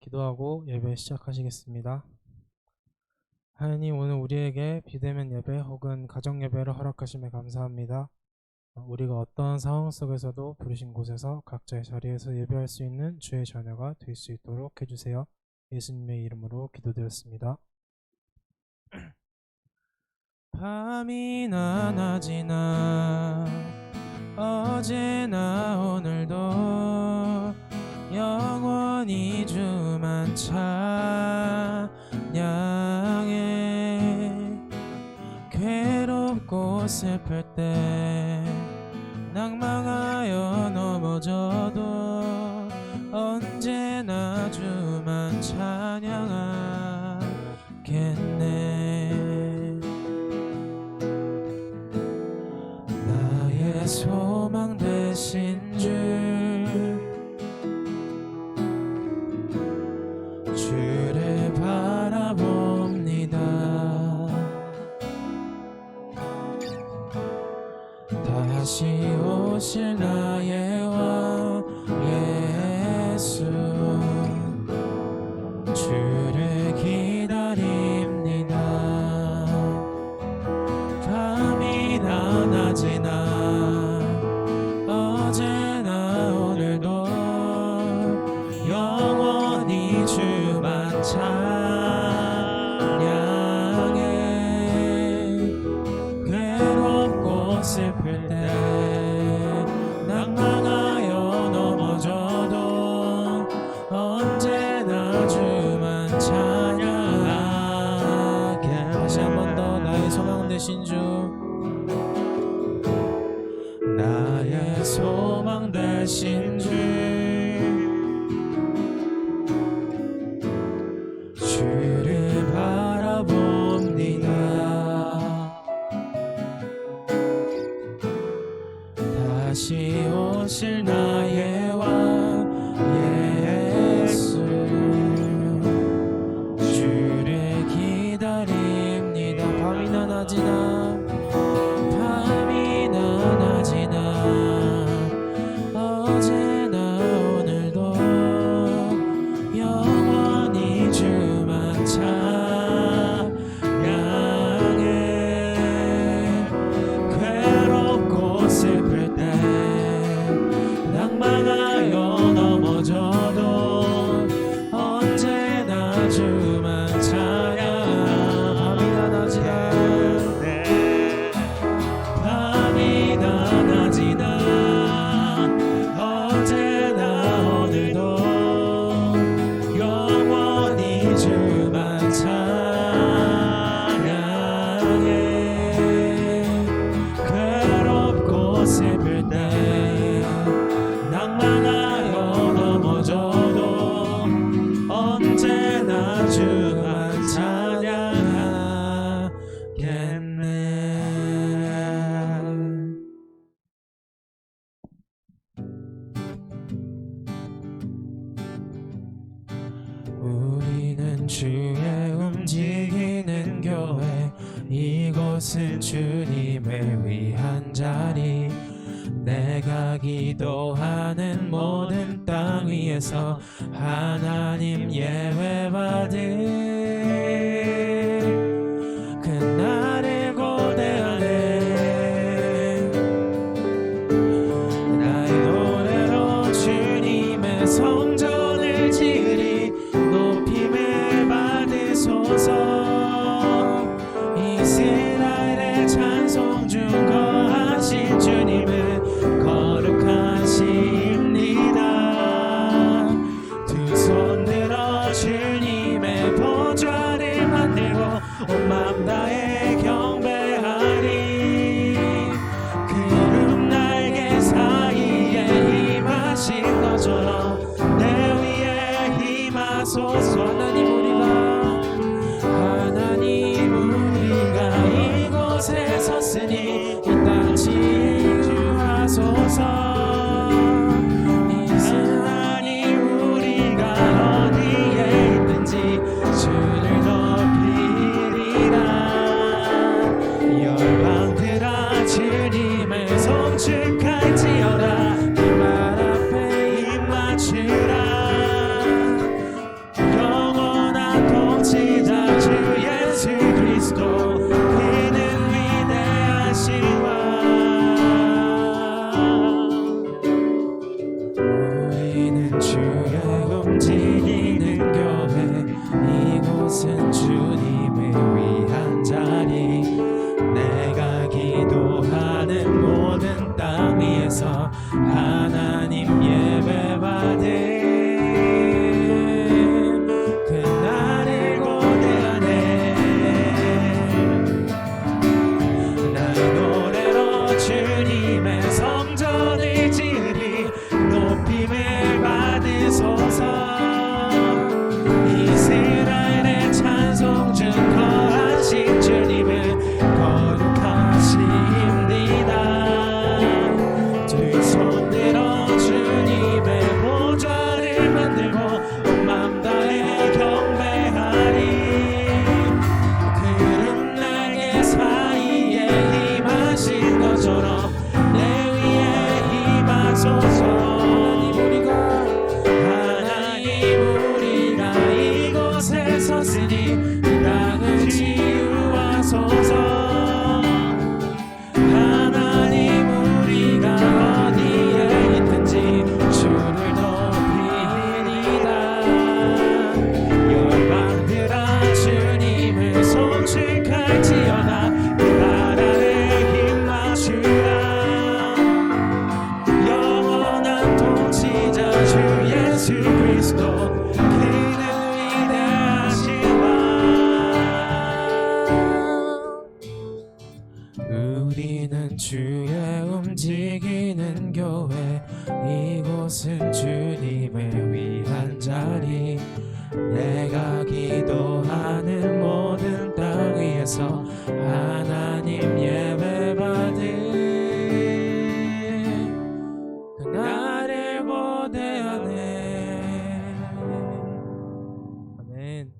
기도하고 예배 시작하시겠습니다. 하나님, 오늘 우리에게 비대면 예배 혹은 가정 예배를 허락하심에 감사합니다. 우리가 어떠한 상황 속에서도 부르신 곳에서 각자의 자리에서 예배할 수 있는 주의 자녀가 될 수 있도록 해주세요. 예수님의 이름으로 기도드렸습니다. 밤이나 낮이나 어제나 오늘도 영원히 주만 찬양해. 괴롭고 슬플 때 낭망하여 넘어져도 언제나 주만 찬양하겠네. 나의 소망 되신 주를 바라봅니다. 다시 오실 나의 왕 예수, 주를 기다립니다. 밤이나 낮이나 어제나 오늘도 영원히 주만 찬양해. 괴롭고 슬플 때 낭망하여 넘어져도 언제나 주만 찬양하게. 다시 한 번 더. 나의 소망 되신 주, 나의 소망 되신 주를 바라봅니다. 다시 오실 나의 왕 예수, 주를 기다립니다. 밤이나 낮이나 어제나 오늘도 영원히 주만 찬양해. 괴롭고 슬플 때 낭망하여 넘어져도 언제나 주만 찬양. 밤이나 낮이나 어제나 오늘도 영원히 주만 찬양해. 괴롭고 슬플 때 낭만하여 넘어져도 언제나 주만 찬양하겠네. 우리는 주의 움직이는 교회, 이곳은 주님을 위한 자리. 내가 기도하는 모든 땅 위에서 하나님 예배받을 그날을 고대하네. 나의 노래로 주님의 성전을 지으리. 높임을 받으소서. 이스라엘의 찬송 중 거하신 주님은 거룩하십니다. 두 손 들어 주님의 보좌를 만들고 온 맘 다해 경배하리. 구름 날개 사이에 임하신 것처럼 내 위에 임하소서. 하나님 우리가 이곳에 섰으니 이 땅 지주하소서. 하나님 우리가 어디에 있든지 주를 높이리라. 열방들아 주님을 송축할지어다. 그 발 앞에 입 맞추라. 위해서 하나님 예배받은 그날을 고대하네. 나의 노래로 주님의 성전을 지으리. 높임을 받으소서. 이스라엘의 찬송 중 거하신 주님은 거룩하십니다. 두 손 들어 주님의 보좌를 만들고 온 맘 다해 경배하리. 구름 날개 사이에 임하신 것처럼 내 위에 임하소서. 하나님 우리가 이곳에 섰으니 이 땅을 치유하소서. 하나님 우리가 어디에 있든지 주를 높이리이다. 열방들아 주님을 송축할지어다. 그 나라를 힘맞추라. 영원한 통치자 주 예수 그리스도 그는 위대하신 왕. 우리는 주의 움직이는 교회. 이곳은 주님을 위한 자리. 내가 기도하는 모든 땅 위에서 하나님 예배받은 그날을 고대하네. 아멘.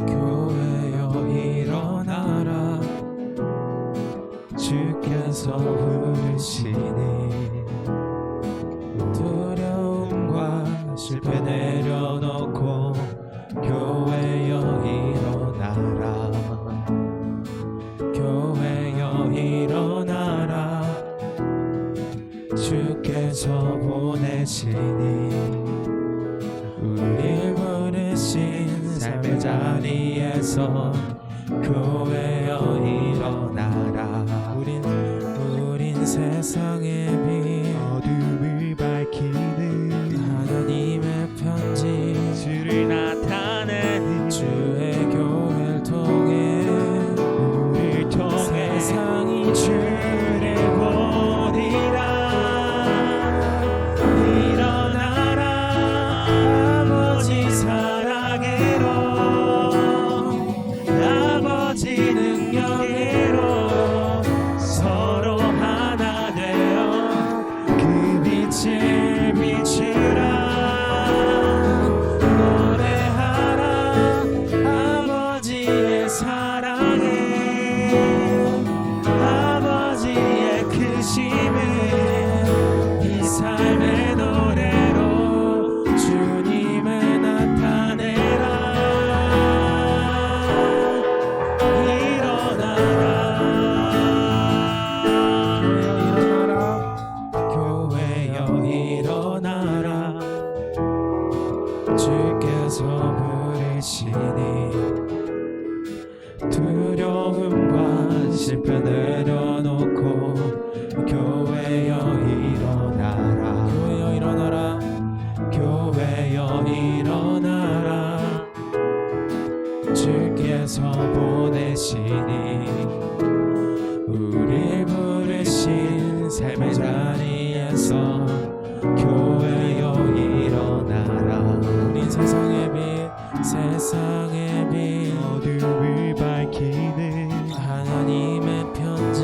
교회여 일어나라. 주께서 부르시니 두려움과 실패 내려놓고 교회여 일어나라. 교회여 일어나라. 주께서 보내시니 우리 부르신 삶의 자리에서 교회여 일어나라. 우린 세상의 빛 어둠을 밝히는 하나님의 편지. 주를 나타내는 주의 교회를 통해 우리를 통해 세상이 주를 보리라. 일어나라 아버지 사랑으로 아버지 능력으로 서로 하나 되어 그 빛을 비추라. 노래하라 아버지의 사랑을 아버지의 크심을 이 삶의 노래로 주님을 나타내라. 교회여 일어나라. 주께서 부르시니 두려움과 실패 내려놓고 교회여 일어나라. 교회여 일어나라. 교회여 일어나라. 주께서 보내시니 우리 부르신 삶의 자리에서 교회여 일어나라. 우린 세상의 빛 세상의 빛 어둠을 밝히는 하나님의 편지.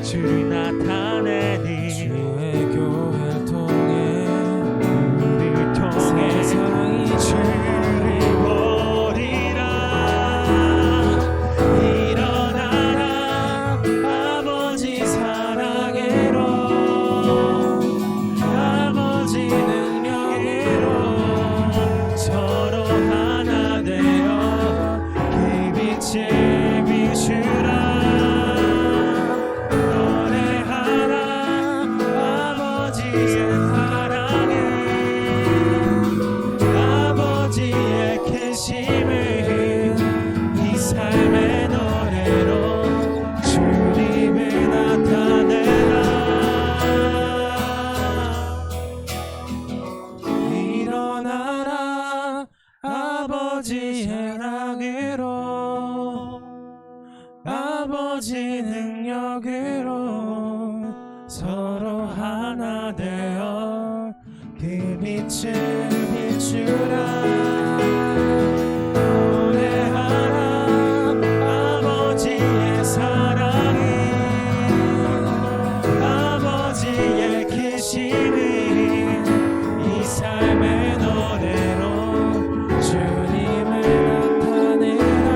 주를 나타내는 주의 교회를 통해 우리를 통해 세상이 주를 보리라. 일어나라 아버지 사랑으로 아버지 능력으로 서로 하나 되어 그 빛을 하나 되어 그 빛을 비추라. 노래하라 아버지의 사랑이, 아버지의 계심이 이 삶의 노래로 주님을 나타내라.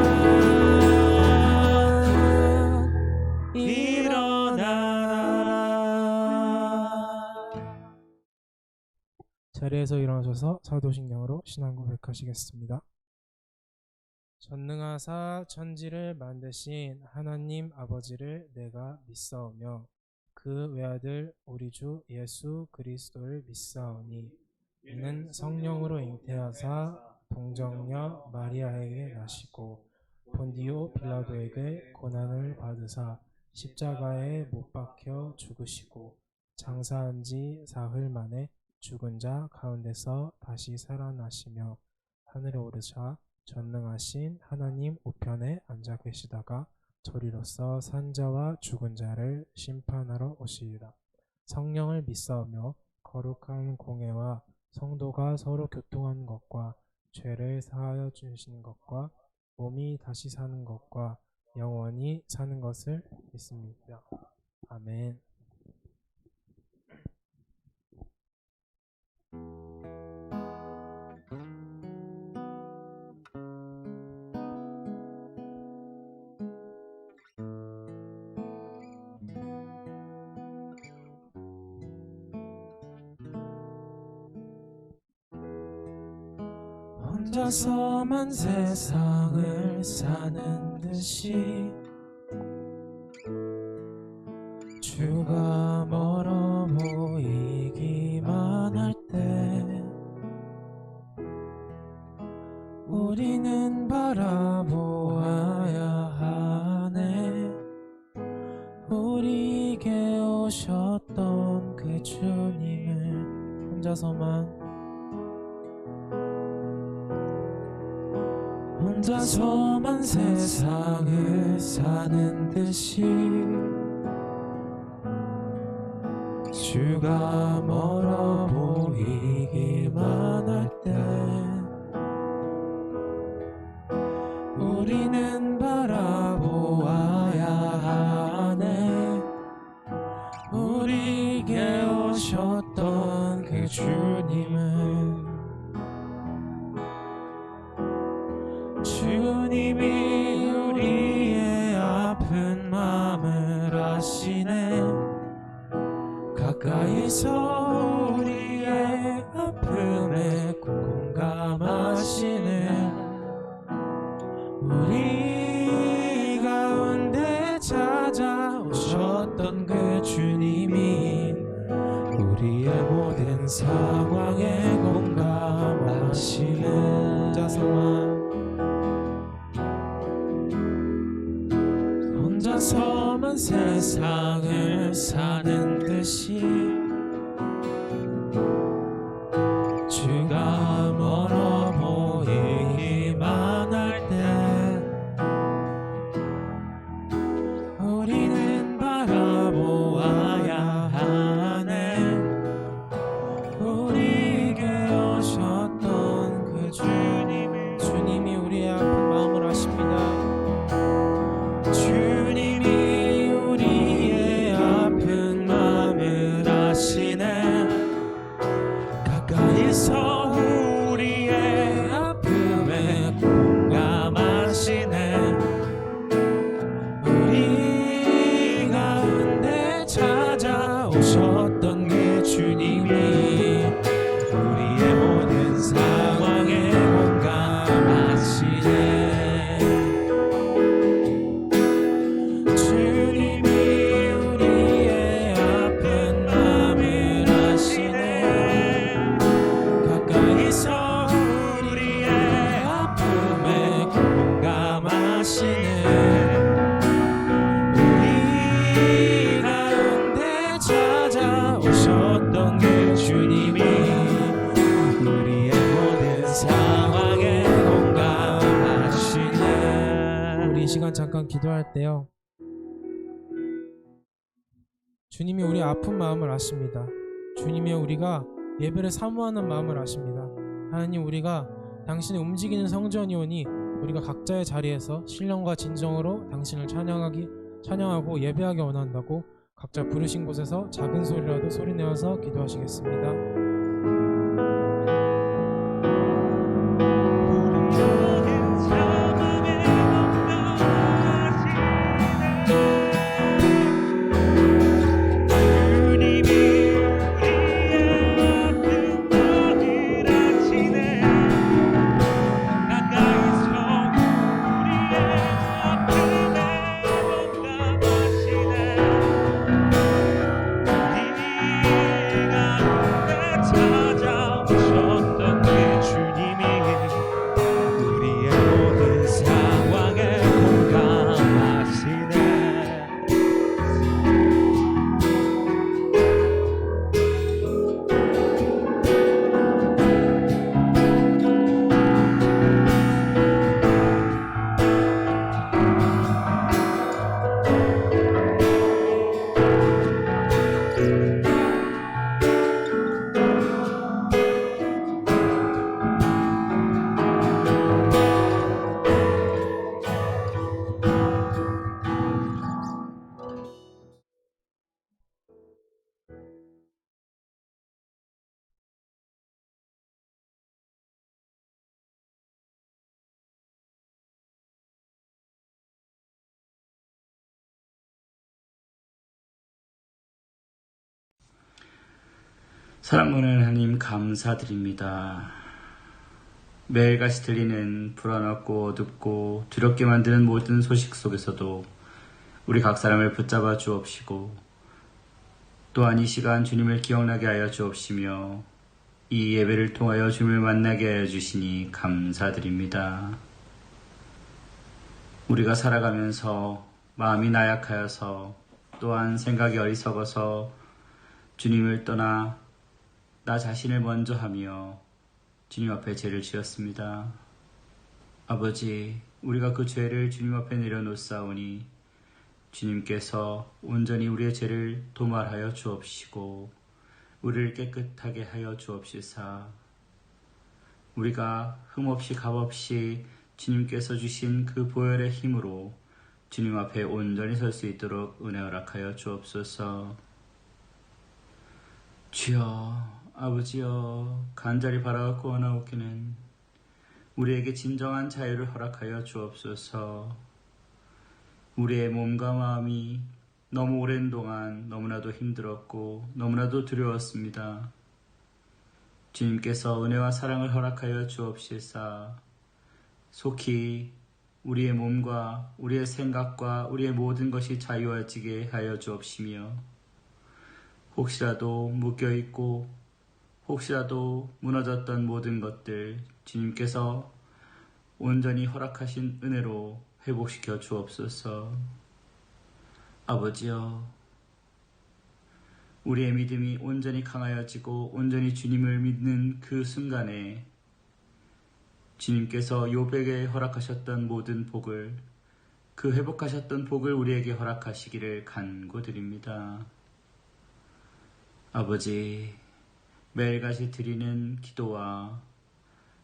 자리에서 일어나셔서 사도신경으로 신앙 고백하시겠습니다. 전능하사 천지를 만드신 하나님 아버지를 내가 믿사오며 그 외아들 우리 주 예수 그리스도를 믿사오니 이는 성령으로 잉태하사 동정녀 마리아에게 나시고 본디오 빌라도에게 고난을 받으사 십자가에 못 박혀 죽으시고 장사한 지 사흘 만에 죽은 자 가운데서 다시 살아나시며 하늘에 오르사 전능하신 하나님 우편에 앉아 계시다가 저리로서 산 자와 죽은 자를 심판하러 오시리라. 성령을 믿사오며 거룩한 공회와 성도가 서로 교통하는 것과 죄를 사하여 주시는 것과 몸이 다시 사는 것과 영원히 사는 것을 믿습니다. 아멘. 혼자서만 세상을 사는 듯이 주가 멀어 보이기만 할 때 우리는 바라보아야 하네. 우리에게 오셨던 그 주님을 혼자서만 세상을 사는 듯이 주가 멀어 보이기만 할 때 우리는 바라보아야 하네. 우리에게 오셨던 그 주님을, 주님이 우리의 아픈 마음을 아시네. 가까이서 우리의 아픔에 공감하시네. 우리 가운데 찾아오셨던 그 주님이 우리의 모든 상황에 공감하시네. 혼자서만 세상을 사는 듯이 주가 멀어 보이기만 할 때 우리는 바라보아야 하네. 우리에게 오셨던 그 주님이 우리의 아픈 마음을 아십니다. 주님이 우리의 아픈 마음을 아시네. 가까이서 우리의 아픔에 공감하시네. 우리 가운데 찾아오셨던 그 주님이 우리의 모든 상황에 공감하시네. 주님이 우리의 아픈 마음을 아시네. 가까이서 우리의 아픔에 공감하시네. 우리 가운데 찾아오셨던 그 주님이 우리의 모든 상황에 공감하시네. 우리 이 시간 잠깐 기도할 때요, 주님이 우리 아픈 마음을 아십니다. 주님이 우리가 예배를 사모하는 마음을 아십니다. 하나님, 우리가 당신의 움직이는 성전이오니 우리가 각자의 자리에서 신령과 진정으로 당신을 찬양하고 예배하기 원한다고 각자 부르신 곳에서 작은 소리라도 소리내어서 기도하시겠습니다. 사랑하는 하나님, 감사드립니다. 매일같이 들리는 불안하고 어둡고 두렵게 만드는 모든 소식 속에서도 우리 각 사람을 붙잡아 주옵시고, 또한 이 시간 주님을 기억나게 하여 주옵시며 이 예배를 통하여 주님을 만나게 하여 주시니 감사드립니다. 우리가 살아가면서 마음이 나약하여서, 또한 생각이 어리석어서 주님을 떠나 나 자신을 먼저 하며 주님 앞에 죄를 지었습니다. 아버지, 우리가 그 죄를 주님 앞에 내려놓사오니 주님께서 온전히 우리의 죄를 도말하여 주옵시고 우리를 깨끗하게 하여 주옵시사, 우리가 흠없이 값없이 주님께서 주신 그 보혈의 힘으로 주님 앞에 온전히 설 수 있도록 은혜 허락하여 주옵소서. 주여, 아버지여, 간절히 바라고 원하옵기는 우리에게 진정한 자유를 허락하여 주옵소서. 우리의 몸과 마음이 너무 오랜 동안 너무나도 힘들었고 너무나도 두려웠습니다. 주님께서 은혜와 사랑을 허락하여 주옵시사, 속히 우리의 몸과 우리의 생각과 우리의 모든 것이 자유해지게 하여 주옵시며, 혹시라도 묶여있고 혹시라도 무너졌던 모든 것들 주님께서 온전히 허락하신 은혜로 회복시켜 주옵소서. 아버지여, 우리의 믿음이 온전히 강하여지고 온전히 주님을 믿는 그 순간에 주님께서 욥에게 허락하셨던 모든 복을, 그 회복하셨던 복을 우리에게 허락하시기를 간구드립니다. 아버지, 매일같이 드리는 기도와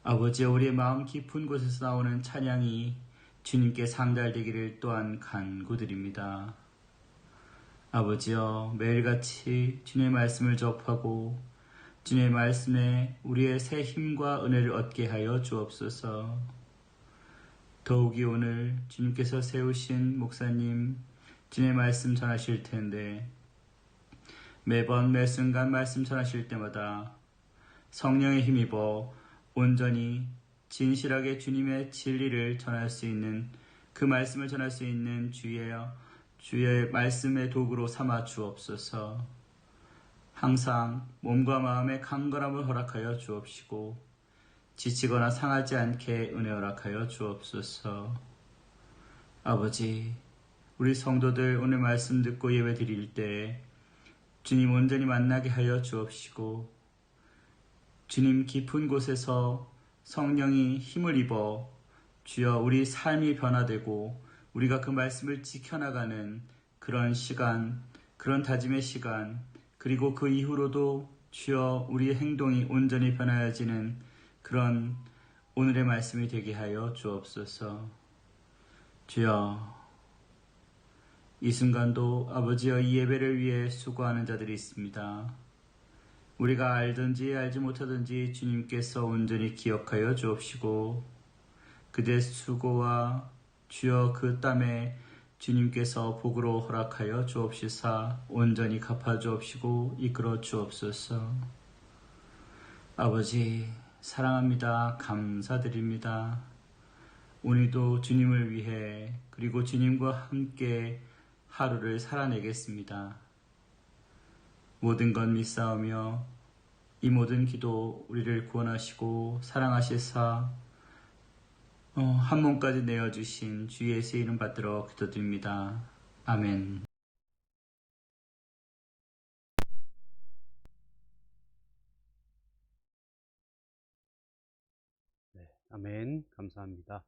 아버지의 우리의 마음 깊은 곳에서 나오는 찬양이 주님께 상달되기를 또한 간구드립니다. 아버지여, 매일같이 주님의 말씀을 접하고 주님의 말씀에 우리의 새 힘과 은혜를 얻게 하여 주옵소서. 더욱이 오늘 주님께서 세우신 목사님, 주님의 말씀 전하실 텐데 매번 매 순간 말씀 전하실 때마다 성령의 힘입어 온전히 진실하게 주님의 진리를 전할 수 있는, 그 말씀을 전할 수 있는 주의 말씀의 도구로 삼아 주옵소서. 항상 몸과 마음의 강건함을 허락하여 주옵시고 지치거나 상하지 않게 은혜 허락하여 주옵소서. 아버지, 우리 성도들 오늘 말씀 듣고 예배 드릴 때 주님 온전히 만나게 하여 주옵시고 주님 깊은 곳에서 성령이 힘을 입어 주여 우리 삶이 변화되고 우리가 그 말씀을 지켜나가는 그런 시간, 그런 다짐의 시간, 그리고 그 이후로도 주여 우리의 행동이 온전히 변하여지는 그런 오늘의 말씀이 되게 하여 주옵소서. 주여, 이 순간도 아버지여 이 예배를 위해 수고하는 자들이 있습니다. 우리가 알든지 알지 못하든지 주님께서 온전히 기억하여 주옵시고 그들의 수고와 주여 그 땀에 주님께서 복으로 허락하여 주옵시사 온전히 갚아 주옵시고 이끌어 주옵소서. 아버지 사랑합니다. 감사드립니다. 오늘도 주님을 위해 그리고 주님과 함께 하루를 살아내겠습니다. 모든 것 믿사오며 이 모든 기도 우리를 구원하시고 사랑하시사 한 몸까지 내어주신 주 예수의 이름 받들어 기도드립니다. 아멘. 네, 아멘. 감사합니다.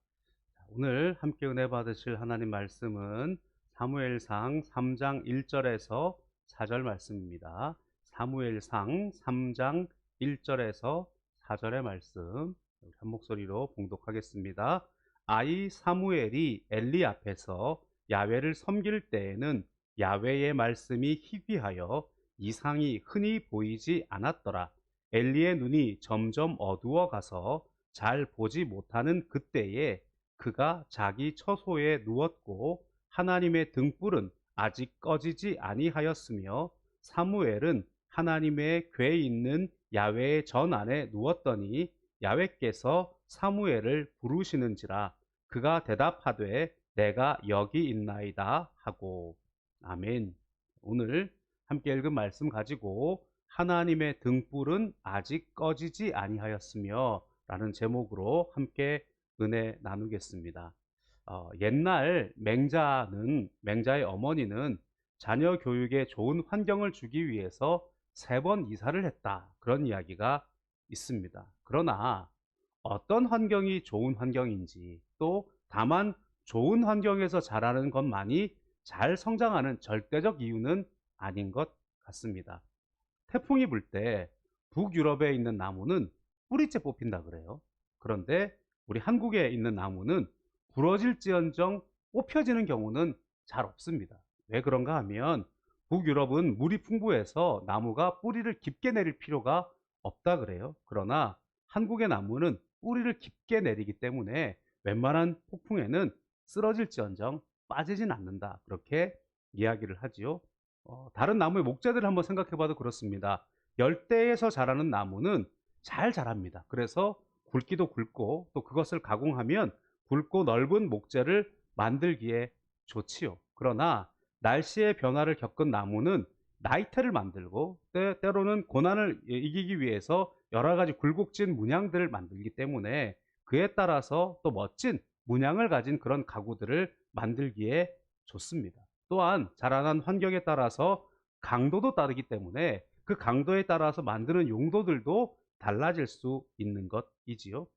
오늘 함께 은혜 받으실 하나님 말씀은 사무엘상 3장 1절에서 4절 말씀입니다. 사무엘상 3장 1절에서 4절의 말씀 한 목소리로 봉독하겠습니다. 아이 사무엘이 엘리 앞에서 야훼를 섬길 때에는 야훼의 말씀이 희귀하여 이상이 흔히 보이지 않았더라. 엘리의 눈이 점점 어두워 가서 잘 보지 못하는 그때에 그가 자기 처소에 누웠고 하나님의 등불은 아직 꺼지지 아니하였으며 사무엘은 하나님의 궤 있는 야훼의 전 안에 누웠더니 야훼께서 사무엘을 부르시는지라 그가 대답하되 내가 여기 있나이다 하고. 아멘. 오늘 함께 읽은 말씀 가지고 하나님의 등불은 아직 꺼지지 아니하였으며 라는 제목으로 함께 은혜 나누겠습니다. 옛날 맹자의 어머니는 자녀 교육에 좋은 환경을 주기 위해서 3번 이사를 했다. 그런 이야기가 있습니다. 그러나 어떤 환경이 좋은 환경인지 또 다만 좋은 환경에서 자라는 것만이 잘 성장하는 절대적 이유는 아닌 것 같습니다. 태풍이 불 때 북유럽에 있는 나무는 뿌리째 뽑힌다 그래요. 그런데 우리 한국에 있는 나무는 부러질지언정 뽑혀지는 경우는 잘 없습니다. 왜 그런가 하면 북유럽은 물이 풍부해서 나무가 뿌리를 깊게 내릴 필요가 없다 그래요. 그러나 한국의 나무는 뿌리를 깊게 내리기 때문에 웬만한 폭풍에는 쓰러질지언정 빠지진 않는다. 그렇게 이야기를 하지요. 다른 나무의 목재들을 한번 생각해 봐도 그렇습니다. 열대에서 자라는 나무는 잘 자랍니다. 그래서 굵기도 굵고 또 그것을 가공하면 굵고 넓은 목재를 만들기에 좋지요. 그러나 날씨의 변화를 겪은 나무는 나이테를 만들고 때로는 고난을 이기기 위해서 여러 가지 굴곡진 문양들을 만들기 때문에 그에 따라서 또 멋진 문양을 가진 그런 가구들을 만들기에 좋습니다. 또한 자라난 환경에 따라서 강도도 다르기 때문에 그 강도에 따라서 만드는 용도들도 달라질 수 있는 것이지요.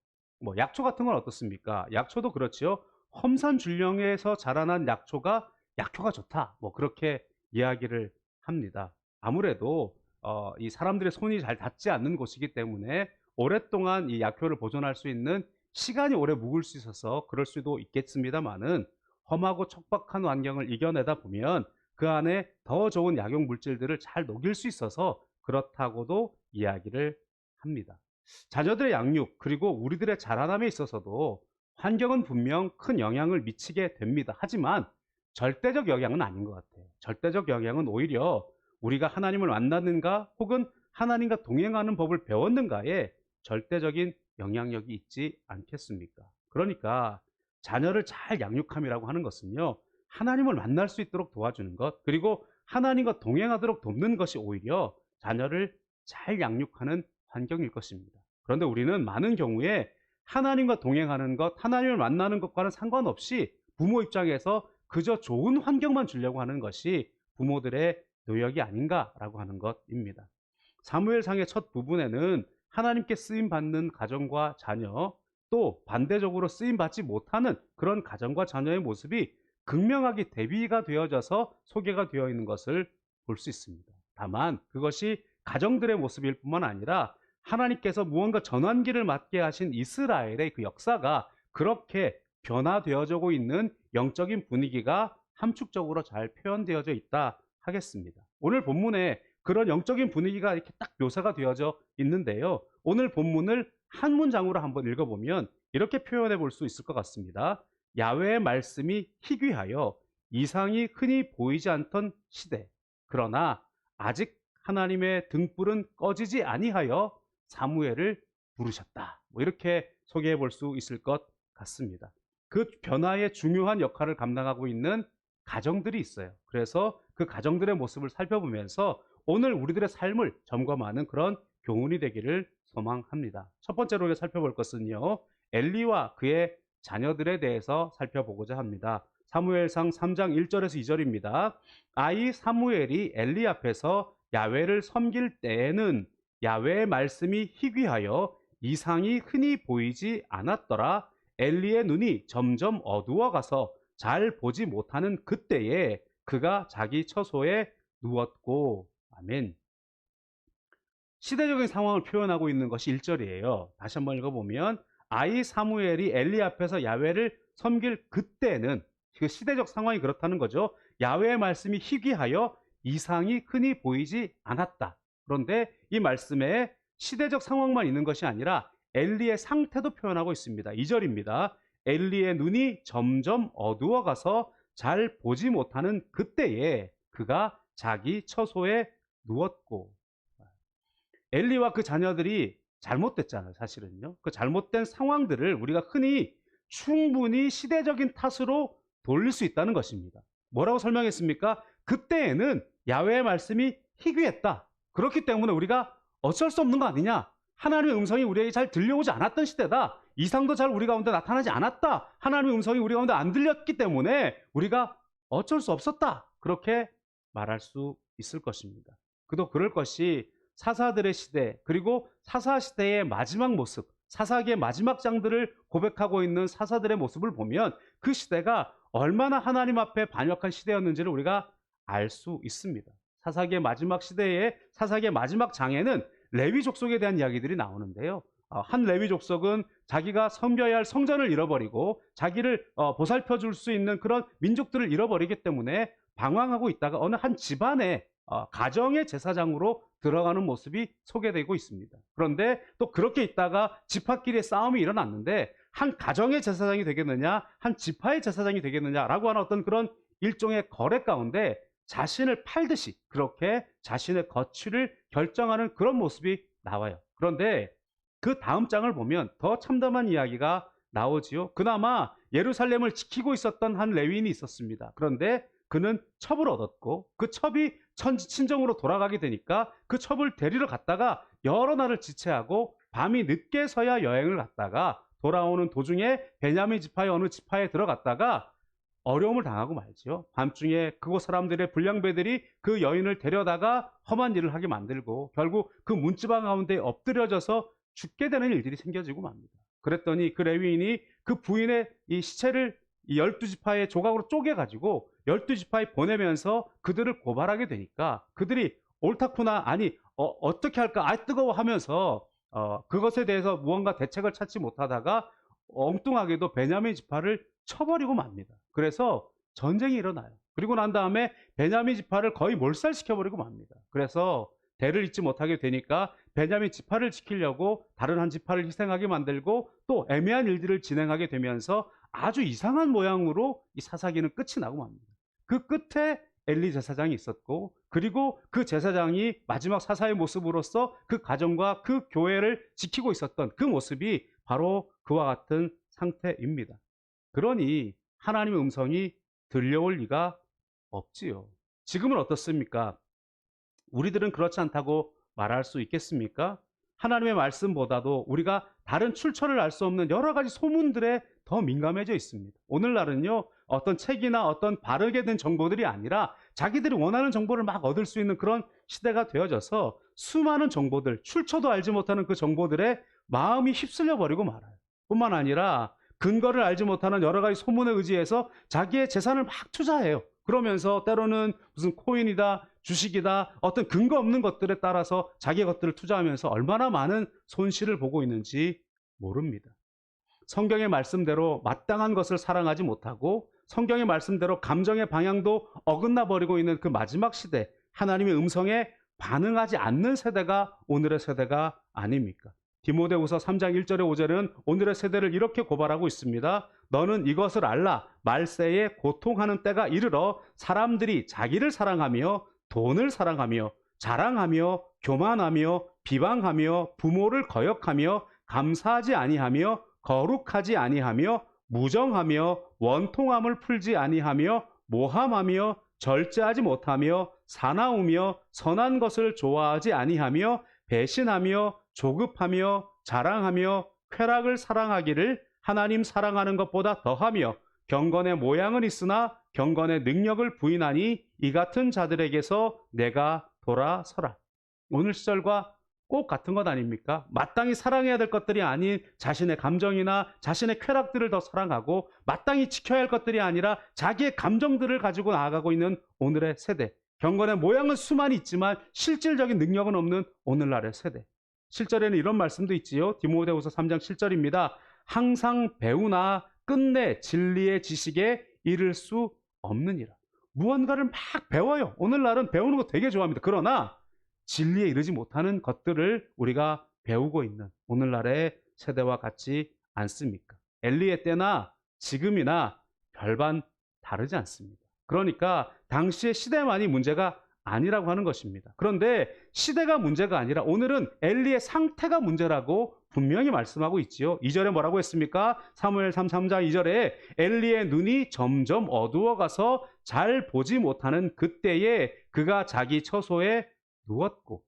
약초 같은 건 어떻습니까? 약초도 그렇지요. 험산줄령에서 자라난 약초가 좋다. 그렇게 이야기를 합니다. 아무래도 이 사람들의 손이 잘 닿지 않는 곳이기 때문에 오랫동안 이 약효를 보존할 수 있는 시간이 오래 묵을 수 있어서 그럴 수도 있겠습니다만은 험하고 척박한 환경을 이겨내다 보면 그 안에 더 좋은 약용 물질들을 잘 녹일 수 있어서 그렇다고도 이야기를 합니다. 자녀들의 양육 그리고 우리들의 자라남에 있어서도 환경은 분명 큰 영향을 미치게 됩니다. 하지만 절대적 영향은 아닌 것 같아요. 절대적 영향은 오히려 우리가 하나님을 만났는가 혹은 하나님과 동행하는 법을 배웠는가에 절대적인 영향력이 있지 않겠습니까? 그러니까 자녀를 잘 양육함이라고 하는 것은요, 하나님을 만날 수 있도록 도와주는 것, 그리고 하나님과 동행하도록 돕는 것이 오히려 자녀를 잘 양육하는 환경일 것입니다. 그런데 우리는 많은 경우에 하나님과 동행하는 것, 하나님을 만나는 것과는 상관없이 부모 입장에서 그저 좋은 환경만 주려고 하는 것이 부모들의 노력이 아닌가라고 하는 것입니다. 사무엘상의 첫 부분에는 하나님께 쓰임받는 가정과 자녀, 또 반대적으로 쓰임받지 못하는 그런 가정과 자녀의 모습이 극명하게 대비가 되어져서 소개가 되어 있는 것을 볼 수 있습니다. 다만 그것이 가정들의 모습일 뿐만 아니라 하나님께서 무언가 전환기를 맞게 하신 이스라엘의 그 역사가 그렇게 변화되어지고 있는 영적인 분위기가 함축적으로 잘 표현되어져 있다 하겠습니다. 오늘 본문에 그런 영적인 분위기가 이렇게 딱 묘사가 되어져 있는데요. 오늘 본문을 한 문장으로 한번 읽어보면 이렇게 표현해 볼 수 있을 것 같습니다. 야훼의 말씀이 희귀하여 이상이 흔히 보이지 않던 시대. 그러나 아직 하나님의 등불은 꺼지지 아니하여 사무엘을 부르셨다. 뭐 이렇게 소개해 볼 수 있을 것 같습니다. 그 변화의 중요한 역할을 감당하고 있는 가정들이 있어요. 그래서 그 가정들의 모습을 살펴보면서 오늘 우리들의 삶을 점검하는 그런 교훈이 되기를 소망합니다. 첫 번째로 살펴볼 것은요, 엘리와 그의 자녀들에 대해서 살펴보고자 합니다. 사무엘상 3장 1절에서 2절입니다. 아이 사무엘이 엘리 앞에서 야훼를 섬길 때에는 야훼의 말씀이 희귀하여 이상이 흔히 보이지 않았더라. 엘리의 눈이 점점 어두워가서 잘 보지 못하는 그때에 그가 자기 처소에 누웠고. 아멘. 시대적인 상황을 표현하고 있는 것이 1절이에요. 다시 한번 읽어보면 아이 사무엘이 엘리 앞에서 야훼를 섬길 그때는, 그 시대적 상황이 그렇다는 거죠. 야훼의 말씀이 희귀하여 이상이 흔히 보이지 않았다. 그런데 이 말씀에 시대적 상황만 있는 것이 아니라 엘리의 상태도 표현하고 있습니다. 2절입니다. 엘리의 눈이 점점 어두워가서 잘 보지 못하는 그때에 그가 자기 처소에 누웠고. 엘리와 그 자녀들이 잘못됐잖아요, 사실은요. 그 잘못된 상황들을 우리가 흔히 충분히 시대적인 탓으로 돌릴 수 있다는 것입니다. 뭐라고 설명했습니까? 그때에는 야훼의 말씀이 희귀했다. 그렇기 때문에 우리가 어쩔 수 없는 거 아니냐? 하나님의 음성이 우리에게 잘 들려오지 않았던 시대다. 이상도 잘 우리 가운데 나타나지 않았다. 하나님의 음성이 우리 가운데 안 들렸기 때문에 우리가 어쩔 수 없었다. 그렇게 말할 수 있을 것입니다. 그도 그럴 것이 사사들의 시대, 그리고 사사 시대의 마지막 모습, 사사기의 마지막 장들을 고백하고 있는 사사들의 모습을 보면 그 시대가 얼마나 하나님 앞에 반역한 시대였는지를 우리가 알 수 있습니다. 사사기의 마지막 시대에, 사사기의 마지막 장에는 레위 족속에 대한 이야기들이 나오는데요. 한 레위 족속은 자기가 섬겨야 할 성전을 잃어버리고 자기를 보살펴 줄 수 있는 그런 민족들을 잃어버리기 때문에 방황하고 있다가 어느 한 집안의 가정의 제사장으로 들어가는 모습이 소개되고 있습니다. 그런데 또 그렇게 있다가 지파끼리의 싸움이 일어났는데 한 가정의 제사장이 되겠느냐, 한 지파의 제사장이 되겠느냐라고 하는 어떤 그런 일종의 거래 가운데 자신을 팔듯이 그렇게 자신의 거취를 결정하는 그런 모습이 나와요. 그런데 그 다음 장을 보면 더 참담한 이야기가 나오지요. 그나마 예루살렘을 지키고 있었던 한 레위인이 있었습니다. 그런데 그는 첩을 얻었고 그 첩이 친정으로 돌아가게 되니까 그 첩을 데리러 갔다가 여러 날을 지체하고 밤이 늦게서야 여행을 갔다가 돌아오는 도중에 베냐민 지파의 어느 지파에 들어갔다가 어려움을 당하고 말지요. 밤중에 그곳 사람들의 불량배들이 그 여인을 데려다가 험한 일을 하게 만들고 결국 그 문지방 가운데 엎드려져서 죽게 되는 일들이 생겨지고 맙니다. 그랬더니 그 레위인이 그 부인의 이 시체를 이 12지파의 조각으로 쪼개가지고 12지파에 보내면서 그들을 고발하게 되니까 그들이 옳다구나, 아니 어떻게 할까, 아 뜨거워 하면서 그것에 대해서 무언가 대책을 찾지 못하다가 엉뚱하게도 베냐민 지파를 쳐버리고 맙니다. 그래서 전쟁이 일어나요. 그리고 난 다음에 베냐민 지파를 거의 몰살시켜버리고 맙니다. 그래서 대를 잇지 못하게 되니까 베냐민 지파를 지키려고 다른 한 지파를 희생하게 만들고 또 애매한 일들을 진행하게 되면서 아주 이상한 모양으로 이 사사기는 끝이 나고 맙니다. 그 끝에 엘리 제사장이 있었고 그리고 그 제사장이 마지막 사사의 모습으로서 그 가정과 그 교회를 지키고 있었던 그 모습이 바로 그와 같은 상태입니다. 그러니 하나님의 음성이 들려올 리가 없지요. 지금은 어떻습니까? 우리들은 그렇지 않다고 말할 수 있겠습니까? 하나님의 말씀보다도 우리가 다른 출처를 알 수 없는 여러 가지 소문들에 더 민감해져 있습니다. 오늘날은요, 어떤 책이나 어떤 바르게 된 정보들이 아니라 자기들이 원하는 정보를 막 얻을 수 있는 그런 시대가 되어져서 수많은 정보들, 출처도 알지 못하는 그 정보들에 마음이 휩쓸려 버리고 말아요. 뿐만 아니라 근거를 알지 못하는 여러 가지 소문에 의지해서 자기의 재산을 막 투자해요. 그러면서 때로는 무슨 코인이다, 주식이다, 어떤 근거 없는 것들에 따라서 자기의 것들을 투자하면서 얼마나 많은 손실을 보고 있는지 모릅니다. 성경의 말씀대로 마땅한 것을 사랑하지 못하고 성경의 말씀대로 감정의 방향도 어긋나 버리고 있는 그 마지막 시대, 하나님의 음성에 반응하지 않는 세대가 오늘의 세대가 아닙니까? 디모데후서 3장 1절에 5절은 오늘의 세대를 이렇게 고발하고 있습니다. 너는 이것을 알라. 말세에 고통하는 때가 이르러 사람들이 자기를 사랑하며 돈을 사랑하며 자랑하며 교만하며 비방하며 부모를 거역하며 감사하지 아니하며 거룩하지 아니하며 무정하며 원통함을 풀지 아니하며 모함하며 절제하지 못하며 사나우며 선한 것을 좋아하지 아니하며 배신하며 조급하며 자랑하며 쾌락을 사랑하기를 하나님 사랑하는 것보다 더하며 경건의 모양은 있으나 경건의 능력을 부인하니 이 같은 자들에게서 내가 돌아서라. 오늘 시절과 꼭 같은 것 아닙니까? 마땅히 사랑해야 될 것들이 아닌 자신의 감정이나 자신의 쾌락들을 더 사랑하고 마땅히 지켜야 할 것들이 아니라 자기의 감정들을 가지고 나아가고 있는 오늘의 세대. 경건의 모양은 수많이 있지만 실질적인 능력은 없는 오늘날의 세대. 실절에는 이런 말씀도 있지요. 디모데후서 3장 7절입니다. 항상 배우나 끝내 진리의 지식에 이를 수 없느니라. 무언가를 막 배워요. 오늘날은 배우는 거 되게 좋아합니다. 그러나 진리에 이르지 못하는 것들을 우리가 배우고 있는 오늘날의 세대와 같지 않습니까? 엘리의 때나 지금이나 별반 다르지 않습니다. 그러니까 당시의 시대만이 문제가 아니라고 하는 것입니다. 그런데 시대가 문제가 아니라 오늘은 엘리의 상태가 문제라고 분명히 말씀하고 있지요. 2절에 뭐라고 했습니까? 사무엘상 3장 2절에 엘리의 눈이 점점 어두워가서 잘 보지 못하는 그때에 그가 자기 처소에 누웠고,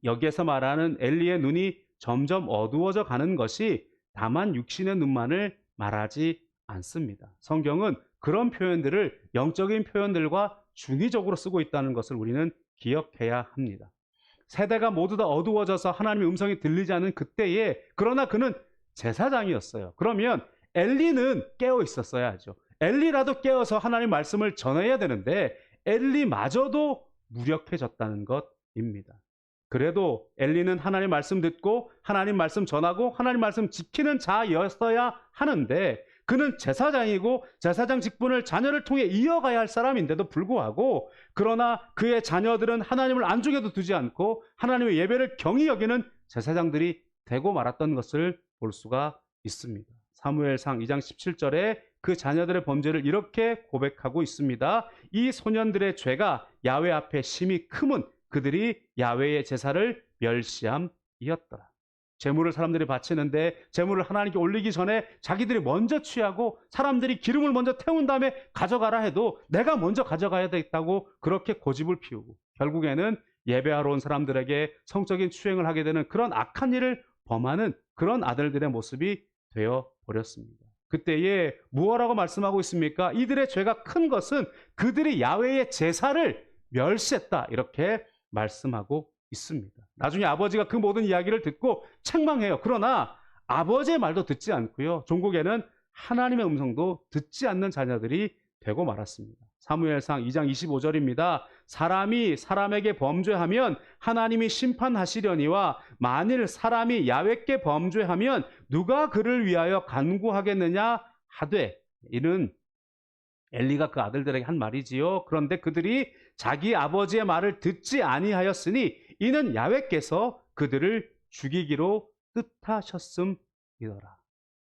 여기에서 말하는 엘리의 눈이 점점 어두워져 가는 것이 다만 육신의 눈만을 말하지 않습니다. 성경은 그런 표현들을 영적인 표현들과 중의적으로 쓰고 있다는 것을 우리는 기억해야 합니다. 세대가 모두 다 어두워져서 하나님의 음성이 들리지 않은 그때에, 그러나 그는 제사장이었어요. 그러면 엘리는 깨어 있었어야죠. 엘리라도 깨어서 하나님 말씀을 전해야 되는데 엘리마저도 무력해졌다는 것입니다. 그래도 엘리는 하나님 말씀 듣고 하나님 말씀 전하고 하나님 말씀 지키는 자였어야 하는데 그는 제사장이고 제사장 직분을 자녀를 통해 이어가야 할 사람인데도 불구하고, 그러나 그의 자녀들은 하나님을 안중에도 두지 않고 하나님의 예배를 경히 여기는 제사장들이 되고 말았던 것을 볼 수가 있습니다. 사무엘상 2장 17절에 그 자녀들의 범죄를 이렇게 고백하고 있습니다. 이 소년들의 죄가 야훼 앞에 심히 크면 그들이 야훼의 제사를 멸시함이었더라. 제물을 사람들이 바치는데 제물을 하나님께 올리기 전에 자기들이 먼저 취하고 사람들이 기름을 먼저 태운 다음에 가져가라 해도 내가 먼저 가져가야 되겠다고 그렇게 고집을 피우고 결국에는 예배하러 온 사람들에게 성적인 추행을 하게 되는 그런 악한 일을 범하는 그런 아들들의 모습이 되어 버렸습니다. 그때에 무엇라고 말씀하고 있습니까? 이들의 죄가 큰 것은 그들이 야훼의 제사를 멸시했다, 이렇게 말씀하고 있습니다. 나중에 아버지가 그 모든 이야기를 듣고 책망해요. 그러나 아버지의 말도 듣지 않고요, 종국에는 하나님의 음성도 듣지 않는 자녀들이 되고 말았습니다. 사무엘상 2장 25절입니다. 사람이 사람에게 범죄하면 하나님이 심판하시려니와 만일 사람이 야훼께 범죄하면 누가 그를 위하여 간구하겠느냐 하되, 이는 엘리가 그 아들들에게 한 말이지요. 그런데 그들이 자기 아버지의 말을 듣지 아니하였으니 이는 야훼께서 그들을 죽이기로 뜻하셨음이더라.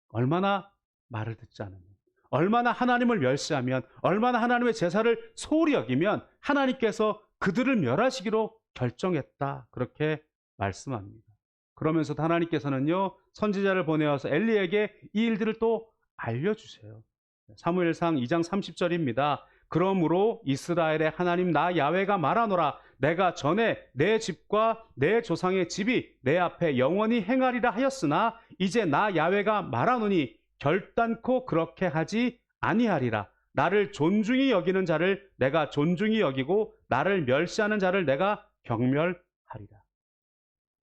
얼마나 말을 듣지 않으면, 얼마나 하나님을 멸시하면, 얼마나 하나님의 제사를 소홀히 여기면 하나님께서 그들을 멸하시기로 결정했다, 그렇게 말씀합니다. 그러면서도 하나님께서는요, 선지자를 보내어서 엘리에게 이 일들을 또 알려주세요. 사무엘상 2장 30절입니다. 그러므로 이스라엘의 하나님 나 야훼가 말하노라. 내가 전에 내 집과 내 조상의 집이 내 앞에 영원히 행하리라 하였으나 이제 나 야훼가 말하노니 결단코 그렇게 하지 아니하리라. 나를 존중히 여기는 자를 내가 존중히 여기고 나를 멸시하는 자를 내가 경멸하리라.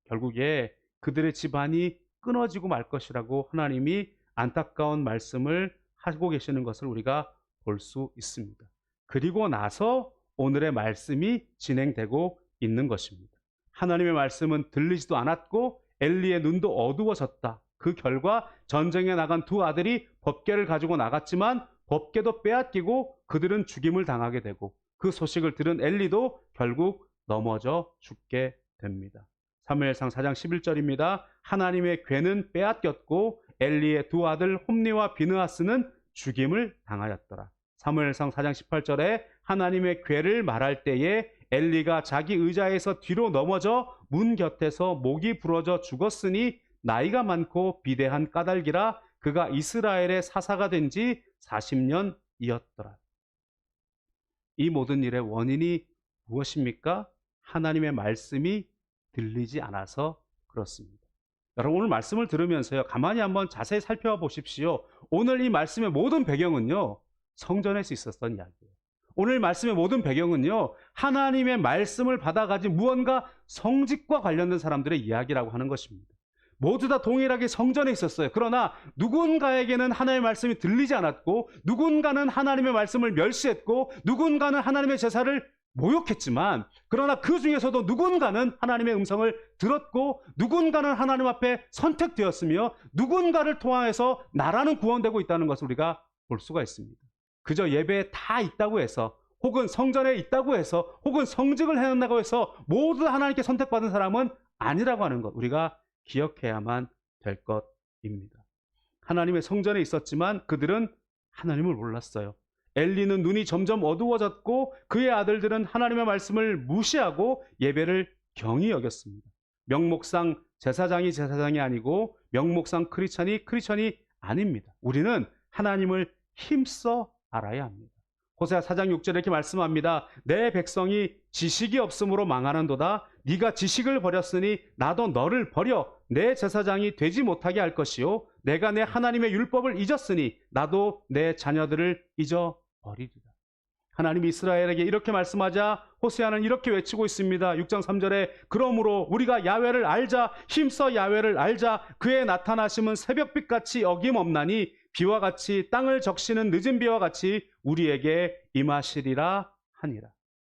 결국에 그들의 집안이 끊어지고 말 것이라고 하나님이 안타까운 말씀을 하고 계시는 것을 우리가 볼 수 있습니다. 그리고 나서 오늘의 말씀이 진행되고 있는 것입니다. 하나님의 말씀은 들리지도 않았고 엘리의 눈도 어두워졌다. 그 결과 전쟁에 나간 두 아들이 법궤를 가지고 나갔지만 법궤도 빼앗기고 그들은 죽임을 당하게 되고 그 소식을 들은 엘리도 결국 넘어져 죽게 됩니다. 사무엘상 4장 11절입니다. 하나님의 궤는 빼앗겼고 엘리의 두 아들 홈니와 비느하스는 죽임을 당하였더라. 사무엘상 4장 18절에 하나님의 궤를 말할 때에 엘리가 자기 의자에서 뒤로 넘어져 문 곁에서 목이 부러져 죽었으니 나이가 많고 비대한 까닭이라 그가 이스라엘의 사사가 된 지 40년이었더라. 이 모든 일의 원인이 무엇입니까? 하나님의 말씀이 들리지 않아서 그렇습니다. 여러분 오늘 말씀을 들으면서요, 가만히 한번 자세히 살펴보십시오. 오늘 이 말씀의 모든 배경은요, 성전에서 있었던 이야기예요. 오늘 말씀의 모든 배경은요, 하나님의 말씀을 받아가진 무언가 성직과 관련된 사람들의 이야기라고 하는 것입니다. 모두 다 동일하게 성전에 있었어요. 그러나 누군가에게는 하나님의 말씀이 들리지 않았고, 누군가는 하나님의 말씀을 멸시했고, 누군가는 하나님의 제사를 모욕했지만, 그러나 그 중에서도 누군가는 하나님의 음성을 들었고, 누군가는 하나님 앞에 선택되었으며, 누군가를 통하여서 나라는 구원되고 있다는 것을 우리가 볼 수가 있습니다. 그저 예배에 다 있다고 해서, 혹은 성전에 있다고 해서, 혹은 성직을 해낸다고 해서 모두 하나님께 선택받은 사람은 아니라고 하는 것, 우리가 기억해야만 될 것입니다. 하나님의 성전에 있었지만 그들은 하나님을 몰랐어요. 엘리는 눈이 점점 어두워졌고 그의 아들들은 하나님의 말씀을 무시하고 예배를 경히 여겼습니다. 명목상 제사장이 아니고 명목상 크리스천이 아닙니다. 우리는 하나님을 힘써 알아야 합니다. 호세아 4장 6절에 이렇게 말씀합니다. 내 백성이 지식이 없으므로 망하는도다. 네가 지식을 버렸으니 나도 너를 버려 내 제사장이 되지 못하게 할 것이요 내가 내 하나님의 율법을 잊었으니 나도 내 자녀들을 잊어버리리라. 하나님이 이스라엘에게 이렇게 말씀하자 호세아는 이렇게 외치고 있습니다. 6장 3절에 그러므로 우리가 야훼를 알자, 힘써 야훼를 알자. 그의 나타나심은 새벽빛같이 어김없나니 비와 같이 땅을 적시는 늦은 비와 같이 우리에게 임하시리라 하니라.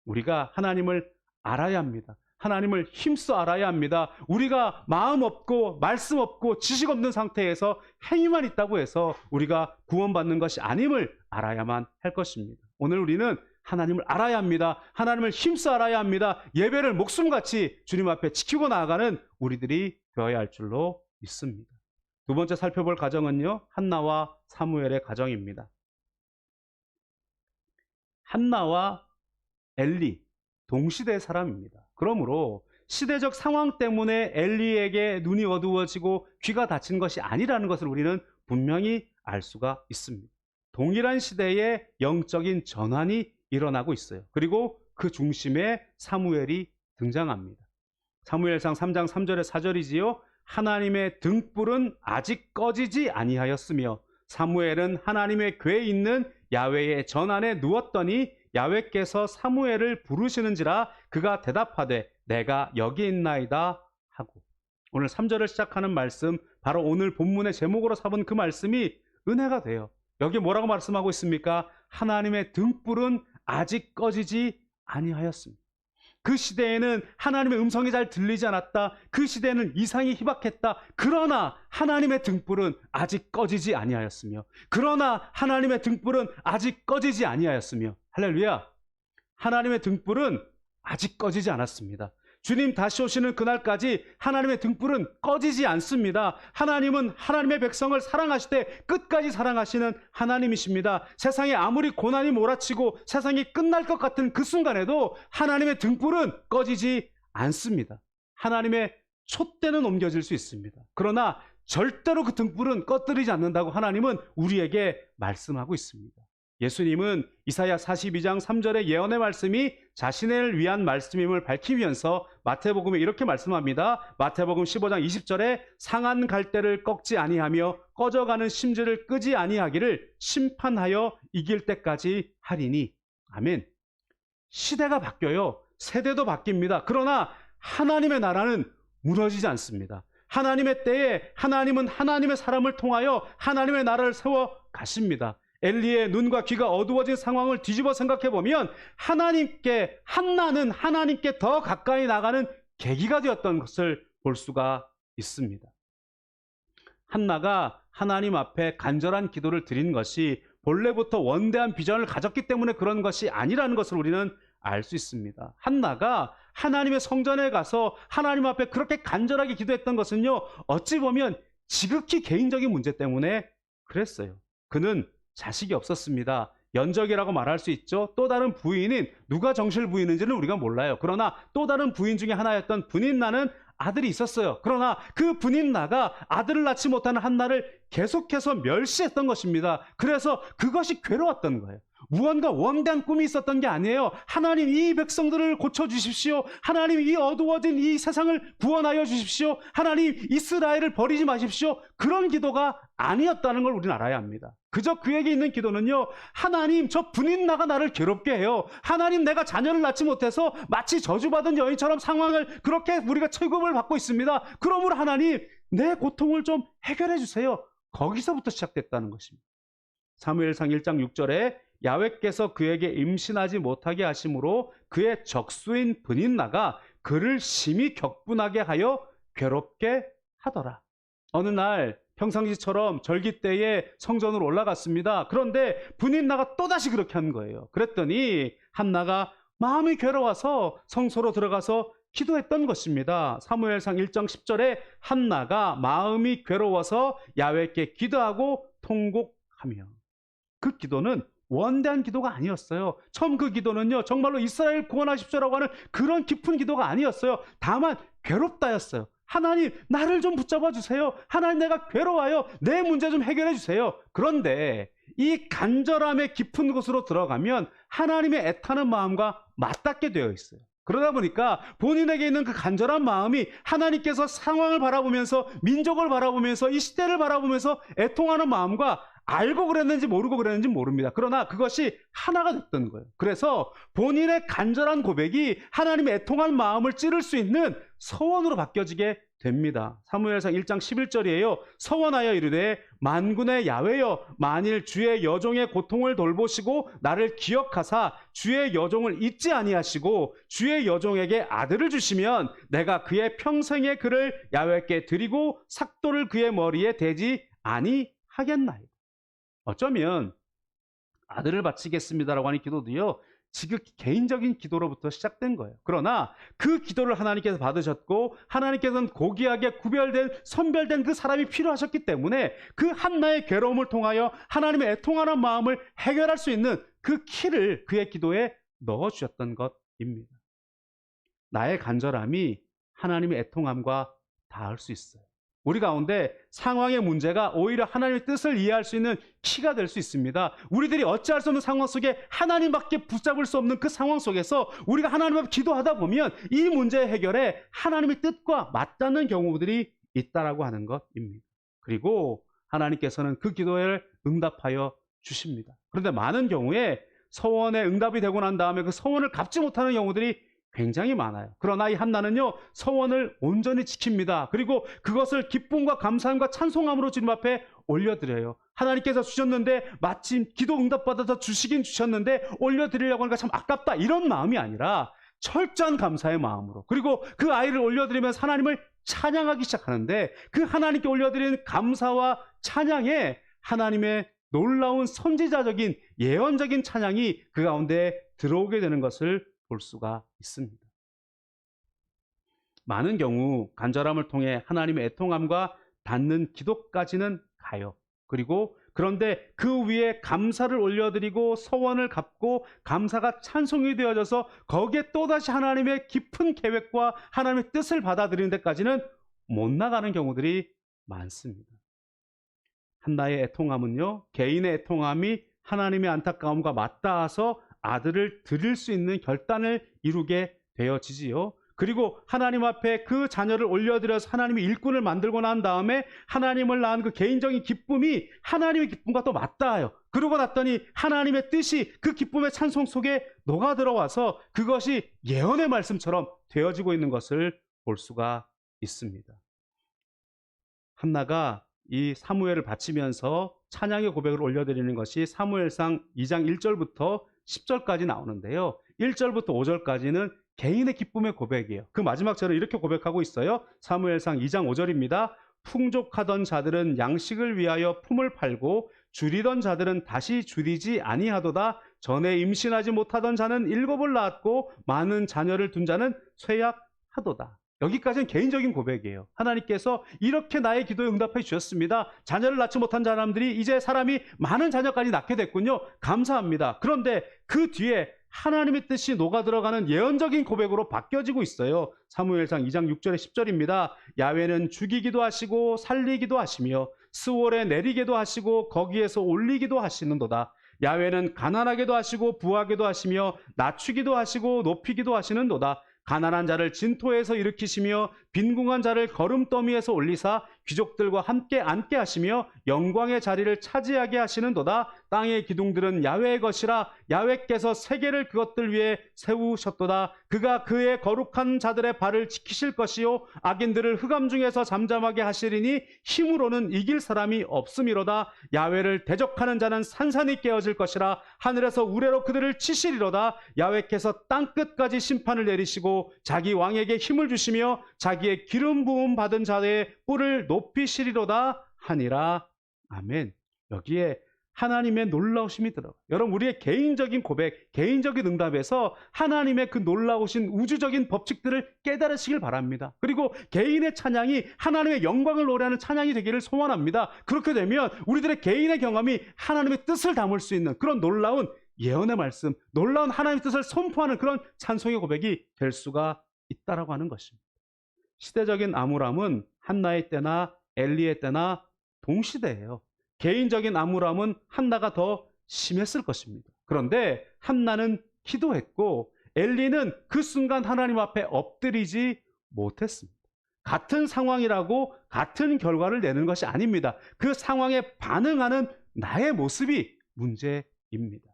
우리가 하나님을 알아야 합니다. 하나님을 힘써 알아야 합니다. 우리가 마음 없고 말씀 없고 지식 없는 상태에서 행위만 있다고 해서 우리가 구원받는 것이 아님을 알아야만 할 것입니다. 오늘 우리는 하나님을 알아야 합니다. 하나님을 힘써 알아야 합니다. 예배를 목숨같이 주님 앞에 지키고 나아가는 우리들이 되어야 할 줄로 믿습니다. 두 번째 살펴볼 가정은요, 한나와 사무엘의 가정입니다. 한나와 엘리, 동시대 사람입니다. 그러므로 시대적 상황 때문에 엘리에게 눈이 어두워지고 귀가 닫힌 것이 아니라는 것을 우리는 분명히 알 수가 있습니다. 동일한 시대에 영적인 전환이 일어나고 있어요. 그리고 그 중심에 사무엘이 등장합니다. 사무엘상 3장 3절에 4절이지요. 하나님의 등불은 아직 꺼지지 아니하였으며 사무엘은 하나님의 궤에 있는 야훼의 전 안에 누웠더니 야훼께서 사무엘을 부르시는지라 그가 대답하되 내가 여기 있나이다 하고. 오늘 3절을 시작하는 말씀, 바로 오늘 본문의 제목으로 삼은 그 말씀이 은혜가 돼요. 여기 뭐라고 말씀하고 있습니까? 하나님의 등불은 아직 꺼지지 아니하였습니다. 그 시대에는 하나님의 음성이 잘 들리지 않았다. 그 시대에는 이상이 희박했다. 그러나 하나님의 등불은 아직 꺼지지 아니하였으며, 그러나 하나님의 등불은 아직 꺼지지 아니하였으며, 할렐루야. 하나님의 등불은 아직 꺼지지 않았습니다. 주님 다시 오시는 그날까지 하나님의 등불은 꺼지지 않습니다. 하나님은 하나님의 백성을 사랑하시되 끝까지 사랑하시는 하나님이십니다. 세상에 아무리 고난이 몰아치고 세상이 끝날 것 같은 그 순간에도 하나님의 등불은 꺼지지 않습니다. 하나님의 촛대는 옮겨질 수 있습니다. 그러나 절대로 그 등불은 꺼뜨리지 않는다고 하나님은 우리에게 말씀하고 있습니다. 예수님은 이사야 42장 3절의 예언의 말씀이 자신을 위한 말씀임을 밝히면서 마태복음에 이렇게 말씀합니다. 마태복음 15장 20절에 상한 갈대를 꺾지 아니하며 꺼져가는 심지를 끄지 아니하기를 심판하여 이길 때까지 하리니. 아멘. 시대가 바뀌어요. 세대도 바뀝니다. 그러나 하나님의 나라는 무너지지 않습니다. 하나님의 때에 하나님은 하나님의 사람을 통하여 하나님의 나라를 세워 가십니다. 엘리의 눈과 귀가 어두워진 상황을 뒤집어 생각해 보면 한나는 하나님께 더 가까이 나가는 계기가 되었던 것을 볼 수가 있습니다. 한나가 하나님 앞에 간절한 기도를 드린 것이 본래부터 원대한 비전을 가졌기 때문에 그런 것이 아니라는 것을 우리는 알 수 있습니다. 한나가 하나님의 성전에 가서 하나님 앞에 그렇게 간절하게 기도했던 것은요, 어찌 보면 지극히 개인적인 문제 때문에 그랬어요. 그는 자식이 없었습니다. 연적이라고 말할 수 있죠. 또 다른 부인인, 누가 정실 부인인지는 우리가 몰라요. 그러나 또 다른 부인 중에 하나였던 분인나는 아들이 있었어요. 그러나 그 분인나가 아들을 낳지 못하는 한나를 계속해서 멸시했던 것입니다. 그래서 그것이 괴로웠던 거예요. 무언가 원대한 꿈이 있었던 게 아니에요. 하나님, 이 백성들을 고쳐주십시오. 하나님, 이 어두워진 이 세상을 구원하여 주십시오. 하나님, 이스라엘을 버리지 마십시오. 그런 기도가 아니었다는 걸 우리는 알아야 합니다. 그저 그에게 있는 기도는요, 하나님, 저 분인나가 나를 괴롭게 해요. 하나님, 내가 자녀를 낳지 못해서 마치 저주받은 여인처럼 상황을 그렇게 우리가 체급을 받고 있습니다. 그러므로 하나님, 내 고통을 좀 해결해 주세요. 거기서부터 시작됐다는 것입니다. 사무엘상 1장 6절에 야훼께서 그에게 임신하지 못하게 하심으로 그의 적수인 분인나가 그를 심히 격분하게 하여 괴롭게 하더라. 어느 날 평상시처럼 절기 때에 성전으로 올라갔습니다. 그런데 분인나가 또다시 그렇게 한 거예요. 그랬더니 한나가 마음이 괴로워서 성소로 들어가서 기도했던 것입니다. 사무엘상 1장 10절에 한나가 마음이 괴로워서 야훼께 기도하고 통곡하며, 그 기도는 원대한 기도가 아니었어요. 처음 그 기도는요, 정말로 이스라엘 구원하십시오라고 하는 그런 깊은 기도가 아니었어요. 다만 괴롭다였어요. 하나님, 나를 좀 붙잡아 주세요. 하나님, 내가 괴로워요. 내 문제 좀 해결해 주세요. 그런데 이 간절함의 깊은 곳으로 들어가면 하나님의 애타는 마음과 맞닿게 되어 있어요. 그러다 보니까 본인에게 있는 그 간절한 마음이 하나님께서 상황을 바라보면서, 민족을 바라보면서, 이 시대를 바라보면서 애통하는 마음과 알고 그랬는지 모르고 그랬는지 모릅니다. 그러나 그것이 하나가 됐던 거예요. 그래서 본인의 간절한 고백이 하나님의 애통한 마음을 찌를 수 있는 서원으로 바뀌어지게 됩니다. 사무엘상 1장 11절이에요. 서원하여 이르되 만군의 야훼여, 만일 주의 여종의 고통을 돌보시고 나를 기억하사 주의 여종을 잊지 아니하시고 주의 여종에게 아들을 주시면 내가 그의 평생의 그를 야훼께 드리고 삭도를 그의 머리에 대지 아니하겠나이다. 어쩌면 아들을 바치겠습니다라고 하는 기도도요, 지극히 개인적인 기도로부터 시작된 거예요. 그러나 그 기도를 하나님께서 받으셨고 하나님께서는 고귀하게 구별된, 선별된 그 사람이 필요하셨기 때문에 그 한나의 괴로움을 통하여 하나님의 애통하는 마음을 해결할 수 있는 그 키를 그의 기도에 넣어주셨던 것입니다. 나의 간절함이 하나님의 애통함과 닿을 수 있어요. 우리 가운데 상황의 문제가 오히려 하나님의 뜻을 이해할 수 있는 키가 될 수 있습니다. 우리들이 어찌할 수 없는 상황 속에 하나님밖에 붙잡을 수 없는 그 상황 속에서 우리가 하나님 앞에 기도하다 보면 이 문제 해결에 하나님의 뜻과 맞닿는 경우들이 있다라고 하는 것입니다. 그리고 하나님께서는 그 기도에 응답하여 주십니다. 그런데 많은 경우에 서원에 응답이 되고 난 다음에 그 서원을 갚지 못하는 경우들이 굉장히 많아요. 그러나 이 한나는요, 서원을 온전히 지킵니다. 그리고 그것을 기쁨과 감사함과 찬송함으로 주님 앞에 올려드려요. 하나님께서 주셨는데 마침 기도 응답받아서 주시긴 주셨는데 올려드리려고 하니까 참 아깝다, 이런 마음이 아니라 철저한 감사의 마음으로, 그리고 그 아이를 올려드리면서 하나님을 찬양하기 시작하는데 그 하나님께 올려드리는 감사와 찬양에 하나님의 놀라운 선지자적인 예언적인 찬양이 그 가운데 들어오게 되는 것을 볼 수가 있습니다. 많은 경우 간절함을 통해 하나님의 애통함과 닿는 기도까지는 가요. 그리고 그런데 그 위에 감사를 올려드리고 서원을 갚고 감사가 찬송이 되어져서 거기에 또다시 하나님의 깊은 계획과 하나님의 뜻을 받아들이는 데까지는 못 나가는 경우들이 많습니다. 한나의 애통함은요, 개인의 애통함이 하나님의 안타까움과 맞닿아서 아들을 드릴 수 있는 결단을 이루게 되어지지요. 그리고 하나님 앞에 그 자녀를 올려드려서 하나님이 일꾼을 만들고 난 다음에 하나님을 낳은 그 개인적인 기쁨이 하나님의 기쁨과 또 맞닿아요. 그러고 났더니 하나님의 뜻이 그 기쁨의 찬송 속에 녹아 들어와서 그것이 예언의 말씀처럼 되어지고 있는 것을 볼 수가 있습니다. 한나가 이 사무엘을 바치면서 찬양의 고백을 올려드리는 것이 사무엘상 2장 1절부터 10절까지 나오는데요. 1절부터 5절까지는 개인의 기쁨의 고백이에요. 그 마지막 절을 이렇게 고백하고 있어요. 사무엘상 2장 5절입니다. 풍족하던 자들은 양식을 위하여 품을 팔고 줄이던 자들은 다시 줄이지 아니하도다. 전에 임신하지 못하던 자는 7을 낳았고 많은 자녀를 둔 자는 쇠약하도다. 여기까지는 개인적인 고백이에요. 하나님께서 이렇게 나의 기도에 응답해 주셨습니다. 자녀를 낳지 못한 사람들이 이제 사람이 많은 자녀까지 낳게 됐군요. 감사합니다. 그런데 그 뒤에 하나님의 뜻이 녹아들어가는 예언적인 고백으로 바뀌어지고 있어요. 사무엘상 2장 6절에 10절입니다. 야훼는 죽이기도 하시고 살리기도 하시며 스월에 내리게도 하시고 거기에서 올리기도 하시는도다. 야훼는 가난하게도 하시고 부하게도 하시며 낮추기도 하시고 높이기도 하시는도다. 가난한 자를 진토에서 일으키시며 빈궁한 자를 거름더미에서 올리사 귀족들과 함께 앉게 하시며 영광의 자리를 차지하게 하시는도다. 땅의 기둥들은 야훼의 것이라 야훼께서 세계를 그것들 위에 세우셨도다. 그가 그의 거룩한 자들의 발을 지키실 것이요 악인들을 흑암 중에서 잠잠하게 하시리니 힘으로는 이길 사람이 없음이로다. 야훼를 대적하는 자는 산산이 깨어질 것이라 하늘에서 우레로 그들을 치시리로다. 야훼께서 땅끝까지 심판을 내리시고 자기 왕에게 힘을 주시며 자기의 기름 부음 받은 자의 뿔을 높이시리로다 하니라. 아멘. 여기에 하나님의 놀라우심이 들어가요. 여러분, 우리의 개인적인 고백, 개인적인 응답에서 하나님의 그 놀라우신 우주적인 법칙들을 깨달으시길 바랍니다. 그리고 개인의 찬양이 하나님의 영광을 노래하는 찬양이 되기를 소원합니다. 그렇게 되면 우리들의 개인의 경험이 하나님의 뜻을 담을 수 있는 그런 놀라운 예언의 말씀, 놀라운 하나님의 뜻을 선포하는 그런 찬송의 고백이 될 수가 있다라고 하는 것입니다. 시대적인 암울함은 한나의 때나 엘리의 때나 동시대예요. 개인적인 암울함은 한나가 더 심했을 것입니다. 그런데 한나는 기도했고 엘리는 그 순간 하나님 앞에 엎드리지 못했습니다. 같은 상황이라고 같은 결과를 내는 것이 아닙니다. 그 상황에 반응하는 나의 모습이 문제입니다.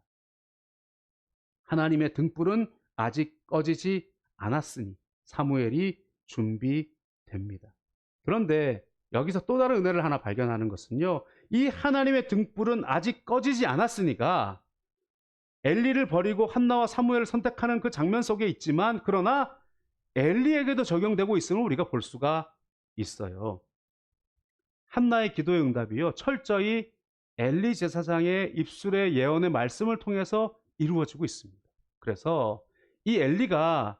하나님의 등불은 아직 꺼지지 않았으니 사무엘이 준비됩니다. 그런데 여기서 또 다른 은혜를 하나 발견하는 것은요, 이 하나님의 등불은 아직 꺼지지 않았으니까 엘리를 버리고 한나와 사무엘을 선택하는 그 장면 속에 있지만, 그러나 엘리에게도 적용되고 있음을 우리가 볼 수가 있어요. 한나의 기도의 응답이요, 철저히 엘리 제사장의 입술의 예언의 말씀을 통해서 이루어지고 있습니다. 그래서 이 엘리가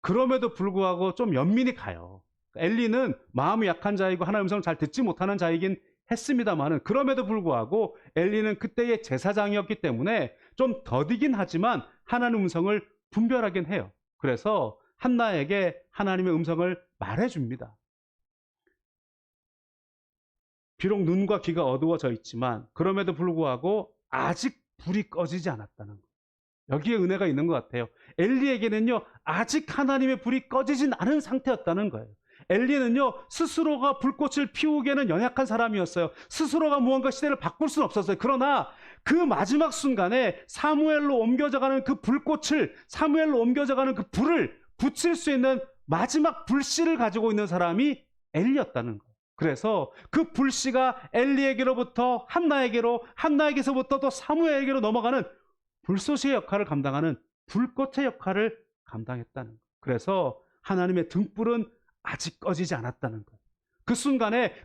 그럼에도 불구하고 좀 연민이 가요. 엘리는 마음이 약한 자이고 하나님의 음성을 잘 듣지 못하는 자이긴 했습니다만은, 그럼에도 불구하고 엘리는 그때의 제사장이었기 때문에 좀 더디긴 하지만 하나님의 음성을 분별하긴 해요. 그래서 한나에게 하나님의 음성을 말해줍니다. 비록 눈과 귀가 어두워져 있지만 그럼에도 불구하고 아직 불이 꺼지지 않았다는 것. 여기에 은혜가 있는 것 같아요. 엘리에게는요, 아직 하나님의 불이 꺼지진 않은 상태였다는 거예요. 엘리는요, 스스로가 불꽃을 피우기에는 연약한 사람이었어요. 스스로가 무언가 시대를 바꿀 수는 없었어요. 그러나 그 마지막 순간에 사무엘로 옮겨져가는 그 불꽃을, 사무엘로 옮겨져가는 그 불을 붙일 수 있는 마지막 불씨를 가지고 있는 사람이 엘리였다는 거예요. 그래서 그 불씨가 엘리에게로부터 한나에게로, 한나에게서부터 또 사무엘에게로 넘어가는 불쏘시의 역할을 감당하는 불꽃의 역할을 감당했다는 거예요. 그래서 하나님의 등불은 아직 꺼지지 않았다는 거예요.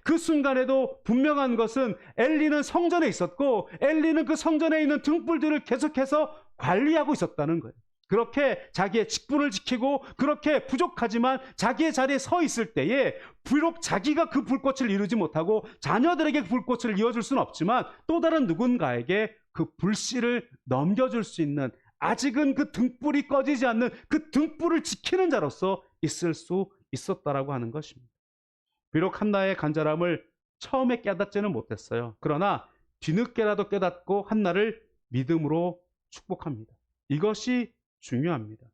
그 순간에도 분명한 것은 엘리는 성전에 있었고 엘리는 그 성전에 있는 등불들을 계속해서 관리하고 있었다는 거예요. 그렇게 자기의 직분을 지키고 그렇게 부족하지만 자기의 자리에 서 있을 때에 비록 자기가 그 불꽃을 이루지 못하고 자녀들에게 그 불꽃을 이어줄 수는 없지만 또 다른 누군가에게 그 불씨를 넘겨줄 수 있는, 아직은 그 등불이 꺼지지 않는 그 등불을 지키는 자로서 있을 수 있었다라고 하는 것입니다. 비록 한나의 간절함을 처음에 깨닫지는 못했어요. 그러나 뒤늦게라도 깨닫고 한나를 믿음으로 축복합니다. 이것이 중요합니다.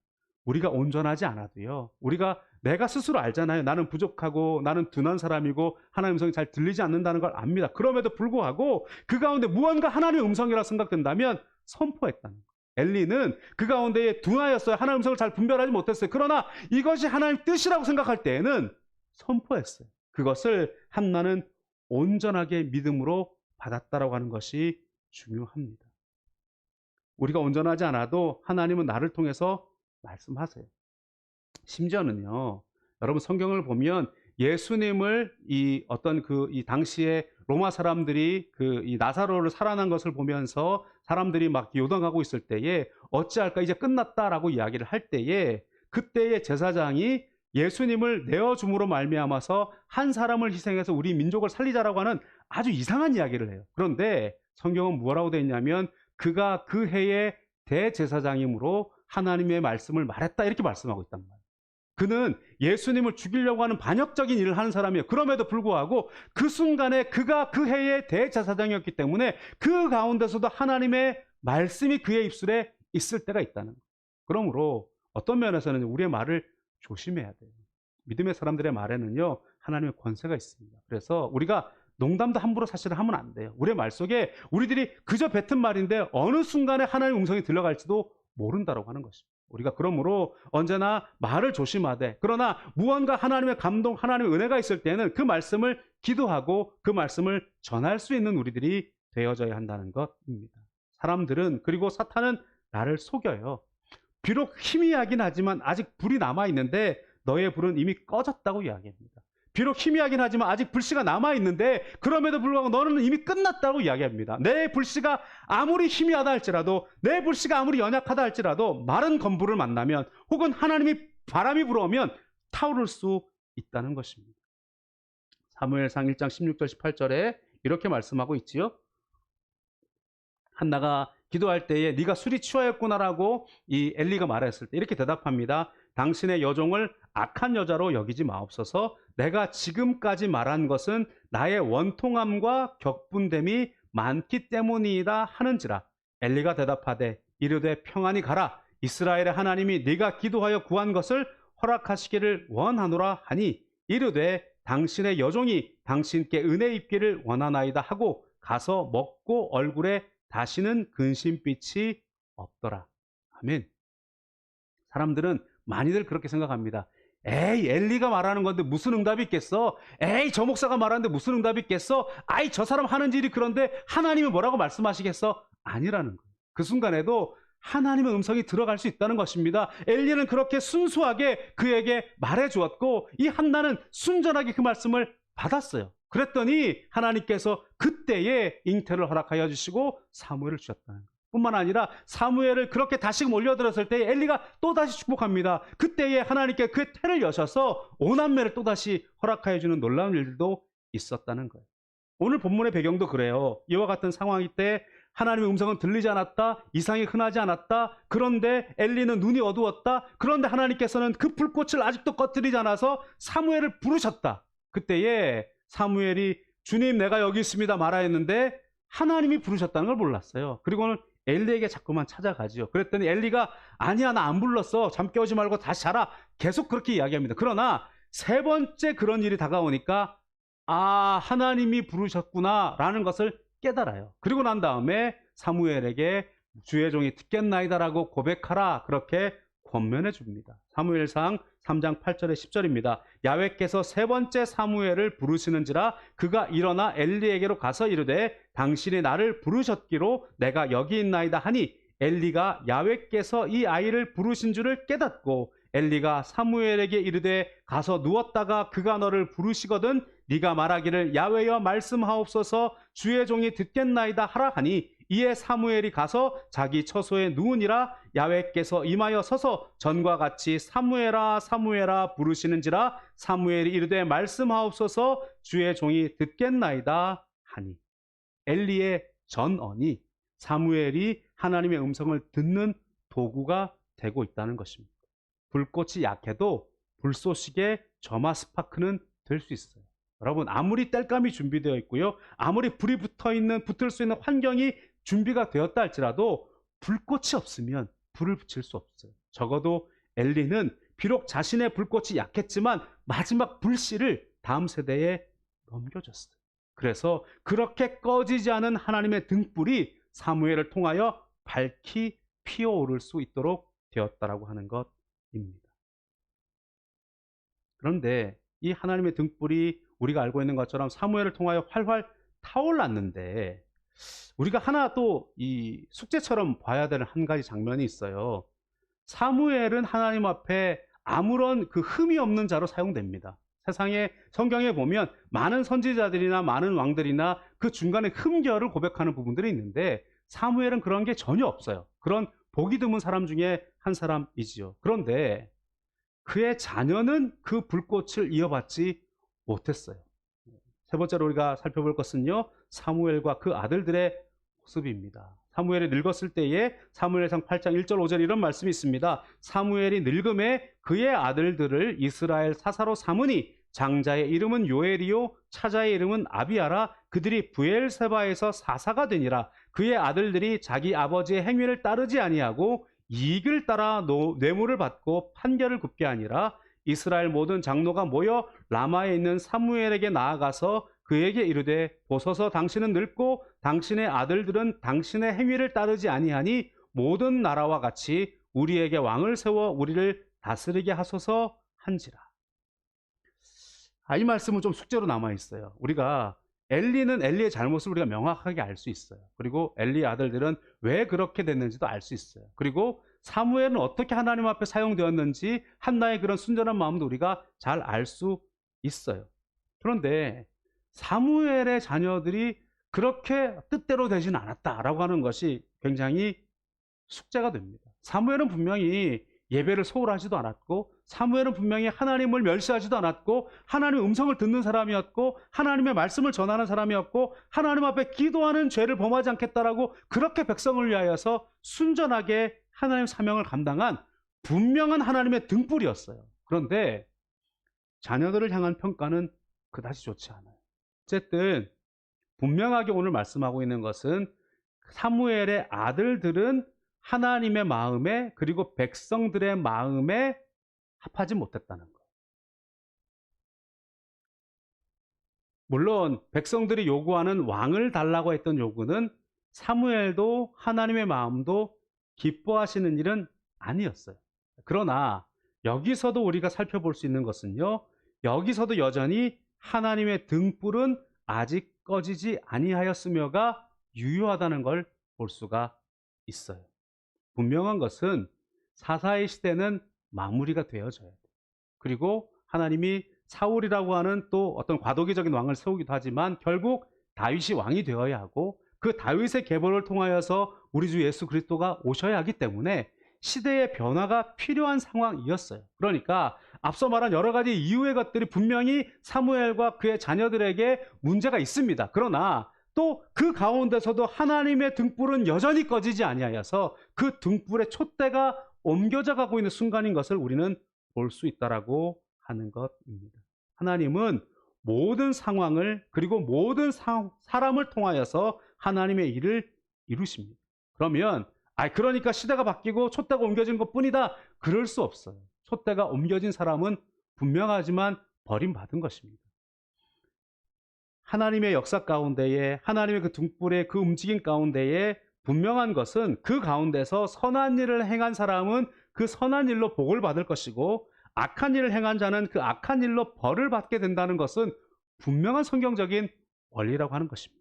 우리가 온전하지 않아도요, 우리가 내가 스스로 알잖아요. 나는 부족하고 나는 둔한 사람이고 하나님의 음성이 잘 들리지 않는다는 걸 압니다. 그럼에도 불구하고 그 가운데 무언가 하나님의 음성이라 생각된다면 선포했다는 거예요. 엘리는 그 가운데에 둔하였어요. 하나님의 음성을 잘 분별하지 못했어요. 그러나 이것이 하나님의 뜻이라고 생각할 때에는 선포했어요. 그것을 한나는 온전하게 믿음으로 받았다라고 하는 것이 중요합니다. 우리가 온전하지 않아도 하나님은 나를 통해서 말씀하세요. 심지어는요, 여러분 성경을 보면 예수님을 이 당시에 로마 사람들이 이 나사로를 살아난 것을 보면서 사람들이 막 요동하고 있을 때에 어찌할까 이제 끝났다라고 이야기를 할 때에 그때의 제사장이 예수님을 내어줌으로 말미암아서 한 사람을 희생해서 우리 민족을 살리자라고 하는 아주 이상한 이야기를 해요. 그런데 성경은 뭐라고 되어 있냐면 그가 그 해의 대제사장이므로 하나님의 말씀을 말했다 이렇게 말씀하고 있단 말이에요. 그는 예수님을 죽이려고 하는 반역적인 일을 하는 사람이에요. 그럼에도 불구하고 그 순간에 그가 그 해의 대제사장이었기 때문에 그 가운데서도 하나님의 말씀이 그의 입술에 있을 때가 있다는 거예요. 그러므로 어떤 면에서는 우리의 말을 조심해야 돼요. 믿음의 사람들의 말에는요, 하나님의 권세가 있습니다. 그래서 우리가 농담도 함부로 사실 하면 안 돼요. 우리의 말 속에 우리들이 그저 뱉은 말인데 어느 순간에 하나님의 음성이 들려갈지도 모른다라고 하는 것입니다. 우리가 그러므로 언제나 말을 조심하되, 그러나 무언가 하나님의 감동, 하나님의 은혜가 있을 때는 그 말씀을 기도하고 그 말씀을 전할 수 있는 우리들이 되어져야 한다는 것입니다. 사람들은, 그리고 사탄은 나를 속여요. 비록 희미하긴 하지만 아직 불이 남아있는데 너의 불은 이미 꺼졌다고 이야기합니다. 비록 희미하긴 하지만 아직 불씨가 남아있는데 그럼에도 불구하고 너는 이미 끝났다고 이야기합니다. 내 불씨가 아무리 희미하다 할지라도, 내 불씨가 아무리 연약하다 할지라도 마른 건불을 만나면 혹은 하나님이 바람이 불어오면 타오를 수 있다는 것입니다. 사무엘상 1장 16절 18절에 이렇게 말씀하고 있지요. 한나가 기도할 때에 네가 술이 취하였구나라고 이 엘리가 말했을 때 이렇게 대답합니다. 당신의 여종을 악한 여자로 여기지 마옵소서. 내가 지금까지 말한 것은 나의 원통함과 격분됨이 많기 때문이다 하는지라. 엘리가 대답하되 이르되 평안히 가라. 이스라엘의 하나님이 네가 기도하여 구한 것을 허락하시기를 원하노라 하니 이르되 당신의 여종이 당신께 은혜 입기를 원하나이다 하고 가서 먹고 얼굴에 다시는 근심빛이 없더라. 아멘. 사람들은 많이들 그렇게 생각합니다. 에이, 엘리가 말하는 건데 무슨 응답이 있겠어? 에이, 저 목사가 말하는데 무슨 응답이 있겠어? 아이, 저 사람 하는 일이 그런데 하나님이 뭐라고 말씀하시겠어? 아니라는 거예요. 그 순간에도 하나님의 음성이 들어갈 수 있다는 것입니다. 엘리는 그렇게 순수하게 그에게 말해 주었고 이 한나는 순전하게 그 말씀을 받았어요. 그랬더니 하나님께서 그때에 잉태를 허락하여 주시고 사무엘을 주셨다는 거예요. 뿐만 아니라 사무엘을 그렇게 다시 올려들었을 때 엘리가 또다시 축복합니다. 그때에 하나님께 그 태를 여셔서 오남매를 또다시 허락하여 주는 놀라운 일들도 있었다는 거예요. 오늘 본문의 배경도 그래요. 이와 같은 상황일 때 하나님의 음성은 들리지 않았다. 이상이 흔하지 않았다. 그런데 엘리는 눈이 어두웠다. 그런데 하나님께서는 그 불꽃을 아직도 꺼뜨리지 않아서 사무엘을 부르셨다. 그때에 사무엘이 주님 내가 여기 있습니다 말하였는데 하나님이 부르셨다는 걸 몰랐어요. 그리고는 엘리에게 자꾸만 찾아가지요. 그랬더니 엘리가 아니야 나 안 불렀어. 잠 깨우지 말고 다시 자라. 계속 그렇게 이야기합니다. 그러나 세 번째 그런 일이 다가오니까 아 하나님이 부르셨구나 라는 것을 깨달아요. 그리고 난 다음에 사무엘에게 주의 종이 듣겠나이다라고 고백하라 그렇게 권면해 줍니다. 사무엘상 3장 8절에 10절입니다. 야훼께서 세 번째 사무엘을 부르시는지라 그가 일어나 엘리에게로 가서 이르되 당신이 나를 부르셨기로 내가 여기 있나이다 하니 엘리가 야훼께서 이 아이를 부르신 줄을 깨닫고 엘리가 사무엘에게 이르되 가서 누웠다가 그가 너를 부르시거든 네가 말하기를 야훼여 말씀하옵소서 주의 종이 듣겠나이다 하라 하니 이에 사무엘이 가서 자기 처소에 누우니라 야훼께서 임하여 서서 전과 같이 사무엘아 사무엘아 부르시는지라 사무엘이 이르되 말씀하옵소서 주의 종이 듣겠나이다 하니 엘리의 전언이 사무엘이 하나님의 음성을 듣는 도구가 되고 있다는 것입니다. 불꽃이 약해도 불쏘시개 점화 스파크는 될 수 있어요. 여러분 아무리 땔감이 준비되어 있고요. 아무리 불이 붙을 수 있는 환경이 준비가 되었다 할지라도 불꽃이 없으면 불을 붙일 수 없어요. 적어도 엘리는 비록 자신의 불꽃이 약했지만 마지막 불씨를 다음 세대에 넘겨줬어요. 그래서 그렇게 꺼지지 않은 하나님의 등불이 사무엘을 통하여 밝히 피어오를 수 있도록 되었다라고 하는 것입니다. 그런데 이 하나님의 등불이 우리가 알고 있는 것처럼 사무엘을 통하여 활활 타올랐는데, 우리가 하나 또 이 숙제처럼 봐야 되는 한 가지 장면이 있어요. 사무엘은 하나님 앞에 아무런 그 흠이 없는 자로 사용됩니다. 세상에 성경에 보면 많은 선지자들이나 많은 왕들이나 그 중간에 흠결을 고백하는 부분들이 있는데, 사무엘은 그런 게 전혀 없어요. 그런 보기 드문 사람 중에 한 사람이지요. 그런데 그의 자녀는 그 불꽃을 이어받지 못했어요. 세 번째로 우리가 살펴볼 것은요, 사무엘과 그 아들들의 모습입니다. 사무엘이 늙었을 때에 사무엘상 8장 1절 5절 이런 말씀이 있습니다. 사무엘이 늙음에 그의 아들들을 이스라엘 사사로 삼으니 장자의 이름은 요엘이요 차자의 이름은 아비아라. 그들이 브엘세바에서 사사가 되니라. 그의 아들들이 자기 아버지의 행위를 따르지 아니하고 이익을 따라 뇌물을 받고 판결을 굽게 하니라. 이스라엘 모든 장로가 모여 라마에 있는 사무엘에게 나아가서 그에게 이르되 보소서 당신은 늙고 당신의 아들들은 당신의 행위를 따르지 아니하니 모든 나라와 같이 우리에게 왕을 세워 우리를 다스리게 하소서 한지라. 이 말씀은 좀 숙제로 남아 있어요. 우리가 엘리는 엘리의 잘못을 우리가 명확하게 알 수 있어요. 그리고 엘리의 아들들은 왜 그렇게 됐는지도 알 수 있어요. 그리고 사무엘은 어떻게 하나님 앞에 사용되었는지 한나의 그런 순전한 마음도 우리가 잘 알 수 있어요. 그런데 사무엘의 자녀들이 그렇게 뜻대로 되진 않았다라고 하는 것이 굉장히 숙제가 됩니다. 사무엘은 분명히 예배를 소홀하지도 않았고, 사무엘은 분명히 하나님을 멸시하지도 않았고, 하나님의 음성을 듣는 사람이었고, 하나님의 말씀을 전하는 사람이었고, 하나님 앞에 기도하는 죄를 범하지 않겠다라고 그렇게 백성을 위하여서 순전하게 하나님의 사명을 감당한 분명한 하나님의 등불이었어요. 그런데 자녀들을 향한 평가는 그다지 좋지 않아요. 어쨌든 분명하게 오늘 말씀하고 있는 것은 사무엘의 아들들은 하나님의 마음에 그리고 백성들의 마음에 합하지 못했다는 거예요. 물론 백성들이 요구하는 왕을 달라고 했던 요구는 사무엘도 하나님의 마음도 기뻐하시는 일은 아니었어요. 그러나 여기서도 우리가 살펴볼 수 있는 것은요, 여기서도 여전히 하나님의 등불은 아직 꺼지지 아니하였으며가 유효하다는 걸 볼 수가 있어요. 분명한 것은 사사의 시대는 마무리가 되어져야 돼요. 그리고 하나님이 사울이라고 하는 또 어떤 과도기적인 왕을 세우기도 하지만 결국 다윗이 왕이 되어야 하고, 그 다윗의 계보를 통하여서 우리 주 예수 그리스도가 오셔야 하기 때문에 시대의 변화가 필요한 상황이었어요. 그러니까 앞서 말한 여러 가지 이유의 것들이 분명히 사무엘과 그의 자녀들에게 문제가 있습니다. 그러나 또 그 가운데서도 하나님의 등불은 여전히 꺼지지 아니하여서 그 등불의 촛대가 옮겨져 가고 있는 순간인 것을 우리는 볼 수 있다라고 하는 것입니다. 하나님은 모든 상황을 그리고 모든 사람을 통하여서 하나님의 일을 이루십니다. 그러면 그러니까 시대가 바뀌고 촛대가 옮겨진 것뿐이다, 그럴 수 없어요. 촛대가 옮겨진 사람은 분명하지만 버림받은 것입니다. 하나님의 역사 가운데에, 하나님의 그 등불의 그 움직임 가운데에 분명한 것은 그 가운데서 선한 일을 행한 사람은 그 선한 일로 복을 받을 것이고, 악한 일을 행한 자는 그 악한 일로 벌을 받게 된다는 것은 분명한 성경적인 원리라고 하는 것입니다.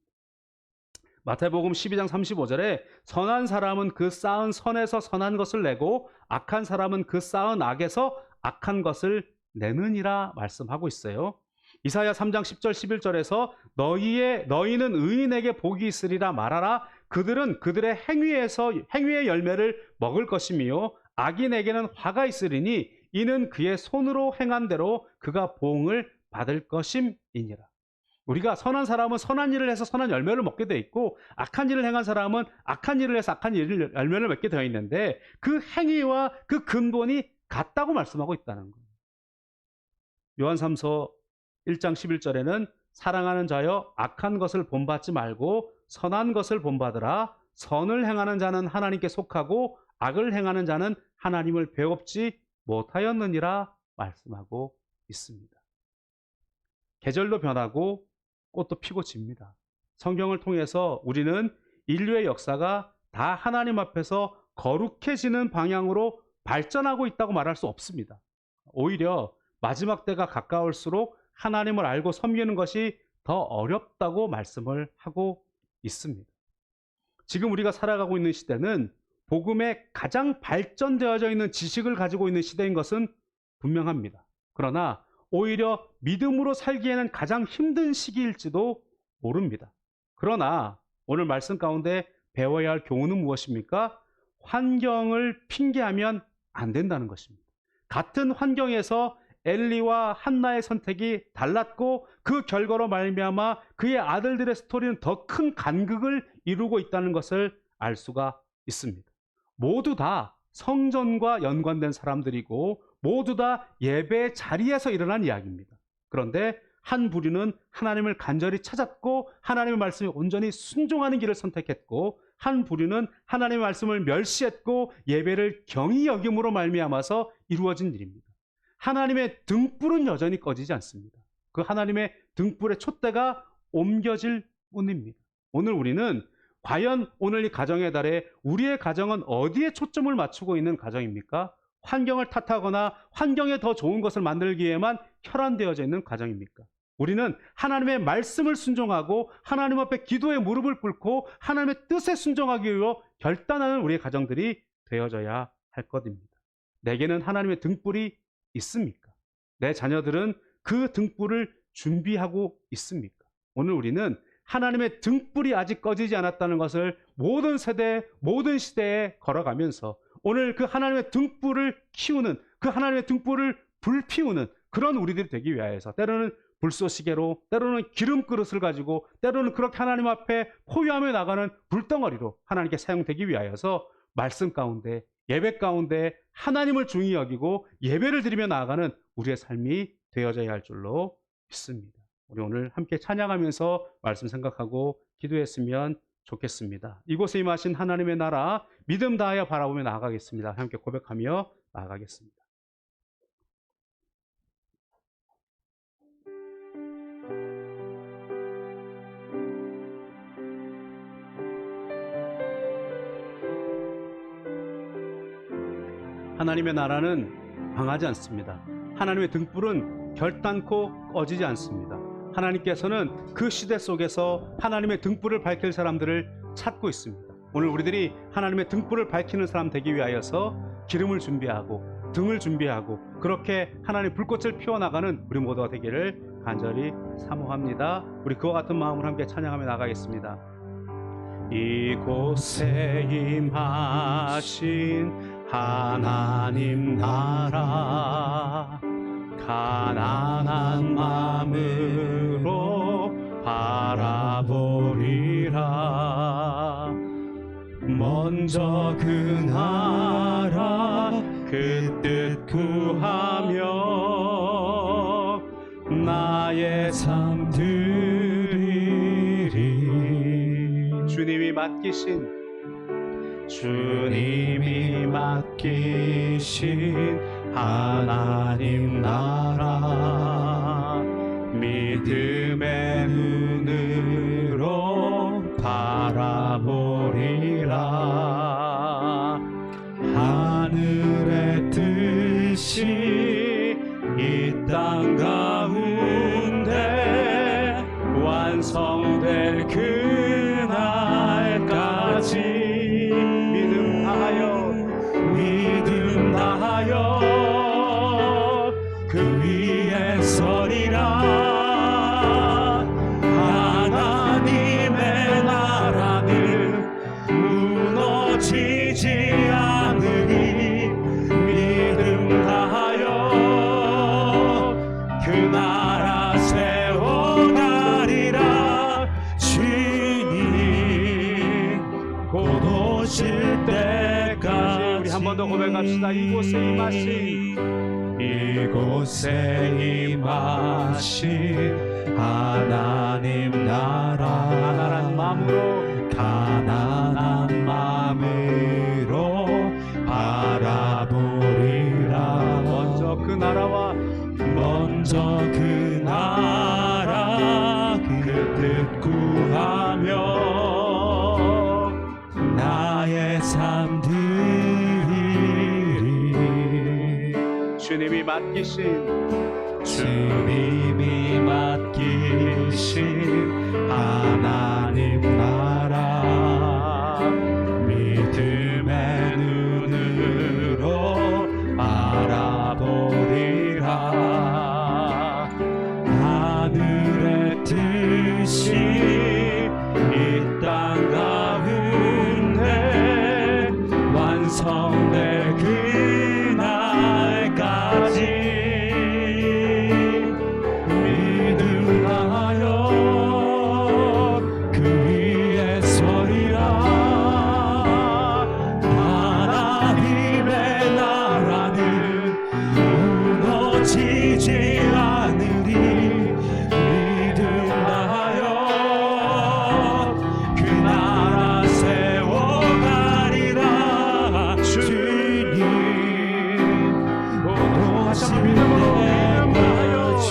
마태복음 12장 35절에 선한 사람은 그 쌓은 선에서 선한 것을 내고 악한 사람은 그 쌓은 악에서 악한 것을 내느니라 말씀하고 있어요. 이사야 3장 10절 11절에서 너희는 의인에게 복이 있으리라 말하라. 그들은 그들의 행위의 열매를 먹을 것이며 악인에게는 화가 있으리니 이는 그의 손으로 행한 대로 그가 보응을 받을 것임이니라. 우리가 선한 사람은 선한 일을 해서 선한 열매를 먹게 되어 있고, 악한 일을 행한 사람은 악한 일을 해서 악한 열매를 맺게 되어 있는데, 그 행위와 그 근본이 같다고 말씀하고 있다는 거예요. 요한 3서 1장 11절에는 사랑하는 자여 악한 것을 본받지 말고 선한 것을 본받으라. 선을 행하는 자는 하나님께 속하고 악을 행하는 자는 하나님을 배웁지 못하였느니라 말씀하고 있습니다. 계절도 변하고 꽃도 피고 집니다. 성경을 통해서 우리는 인류의 역사가 다 하나님 앞에서 거룩해지는 방향으로 발전하고 있다고 말할 수 없습니다. 오히려 마지막 때가 가까울수록 하나님을 알고 섬기는 것이 더 어렵다고 말씀을 하고 있습니다. 지금 우리가 살아가고 있는 시대는 복음에 가장 발전되어져 있는 지식을 가지고 있는 시대인 것은 분명합니다. 그러나 오히려 믿음으로 살기에는 가장 힘든 시기일지도 모릅니다. 그러나 오늘 말씀 가운데 배워야 할 교훈은 무엇입니까? 환경을 핑계하면 안 된다는 것입니다. 같은 환경에서 엘리와 한나의 선택이 달랐고 그 결과로 말미암아 그의 아들들의 스토리는 더 큰 간극을 이루고 있다는 것을 알 수가 있습니다. 모두 다 성전과 연관된 사람들이고 모두 다 예배의 자리에서 일어난 이야기입니다. 그런데 한 부류는 하나님을 간절히 찾았고 하나님의 말씀에 온전히 순종하는 길을 선택했고 한 부류는 하나님의 말씀을 멸시했고 예배를 경히 여김으로 말미암아서 이루어진 일입니다. 하나님의 등불은 여전히 꺼지지 않습니다. 그 하나님의 등불의 촛대가 옮겨질 뿐입니다. 오늘 우리는 과연 오늘 이 가정의 달에 우리의 가정은 어디에 초점을 맞추고 있는 가정입니까? 환경을 탓하거나 환경에 더 좋은 것을 만들기 위해만 혈안되어져 있는 가정입니까? 우리는 하나님의 말씀을 순종하고 하나님 앞에 기도의 무릎을 꿇고 하나님의 뜻에 순종하기 위해 결단하는 우리의 가정들이 되어져야 할 것입니다. 내게는 하나님의 등불이 있습니까? 내 자녀들은 그 등불을 준비하고 있습니까? 오늘 우리는 하나님의 등불이 아직 꺼지지 않았다는 것을 모든 세대, 모든 시대에 걸어가면서 오늘 그 하나님의 등불을 키우는, 그 하나님의 등불을 불피우는 그런 우리들이 되기 위하여서 때로는 불쏘시개로, 때로는 기름 그릇을 가지고, 때로는 그렇게 하나님 앞에 포효하며 나가는 불덩어리로 하나님께 사용되기 위하여서 말씀 가운데, 예배 가운데 하나님을 중히 여기고 예배를 드리며 나아가는 우리의 삶이 되어져야 할 줄로 믿습니다. 우리 오늘 함께 찬양하면서 말씀 생각하고 기도했으면 좋겠습니다. 이곳에 임하신 하나님의 나라 믿음 다하여 바라보며 나아가겠습니다. 함께 고백하며 나아가겠습니다. 하나님의 나라는 망하지 않습니다. 하나님의 등불은 결단코 꺼지지 않습니다. 하나님께서는 그 시대 속에서 하나님의 등불을 밝힐 사람들을 찾고 있습니다. 오늘 우리들이 하나님의 등불을 밝히는 사람 되기 위하여서 기름을 준비하고 등을 준비하고 그렇게 하나님의 불꽃을 피워나가는 우리 모두가 되기를 간절히 사모합니다. 우리 그와 같은 마음으로 함께 찬양하며 나가겠습니다. 이곳에 임하신 하나님 나라 가난한 마음으로 바라보리라. 먼저 그 나라 그 뜻 구하며 나의 삶 드리리. 주님이 맡기신 하나님 나라 믿음의 눈으로 바라보리라. 하늘의 뜻이 이 땅 가운데 완성될 그날까지 믿음 다하여 그 위에 서리라. 하나님의 나라는 무너지지 않으니 믿음 다하여 그 나라 세워가리라. 주님 곧 오실 때까지. 우리 한 번 더 고백합시다. 이곳에 임하신 하나님 나라 가난한 마음으로 바라보리라. 먼저 그 나라 그 뜻 구하며 나의 삶 드리리. 주님이 맡기신 예수님이 맡기신 하나님 나라 믿음의 눈으로 알아보리라. 하늘의 뜻이 이 땅 가운데 완성될 그날까지 믿음하여 그 위에 서리라. 하나님의 나라는 무너지지 않으리. 믿음하여 그 나라 세워가리라. 주님 오시는 때까지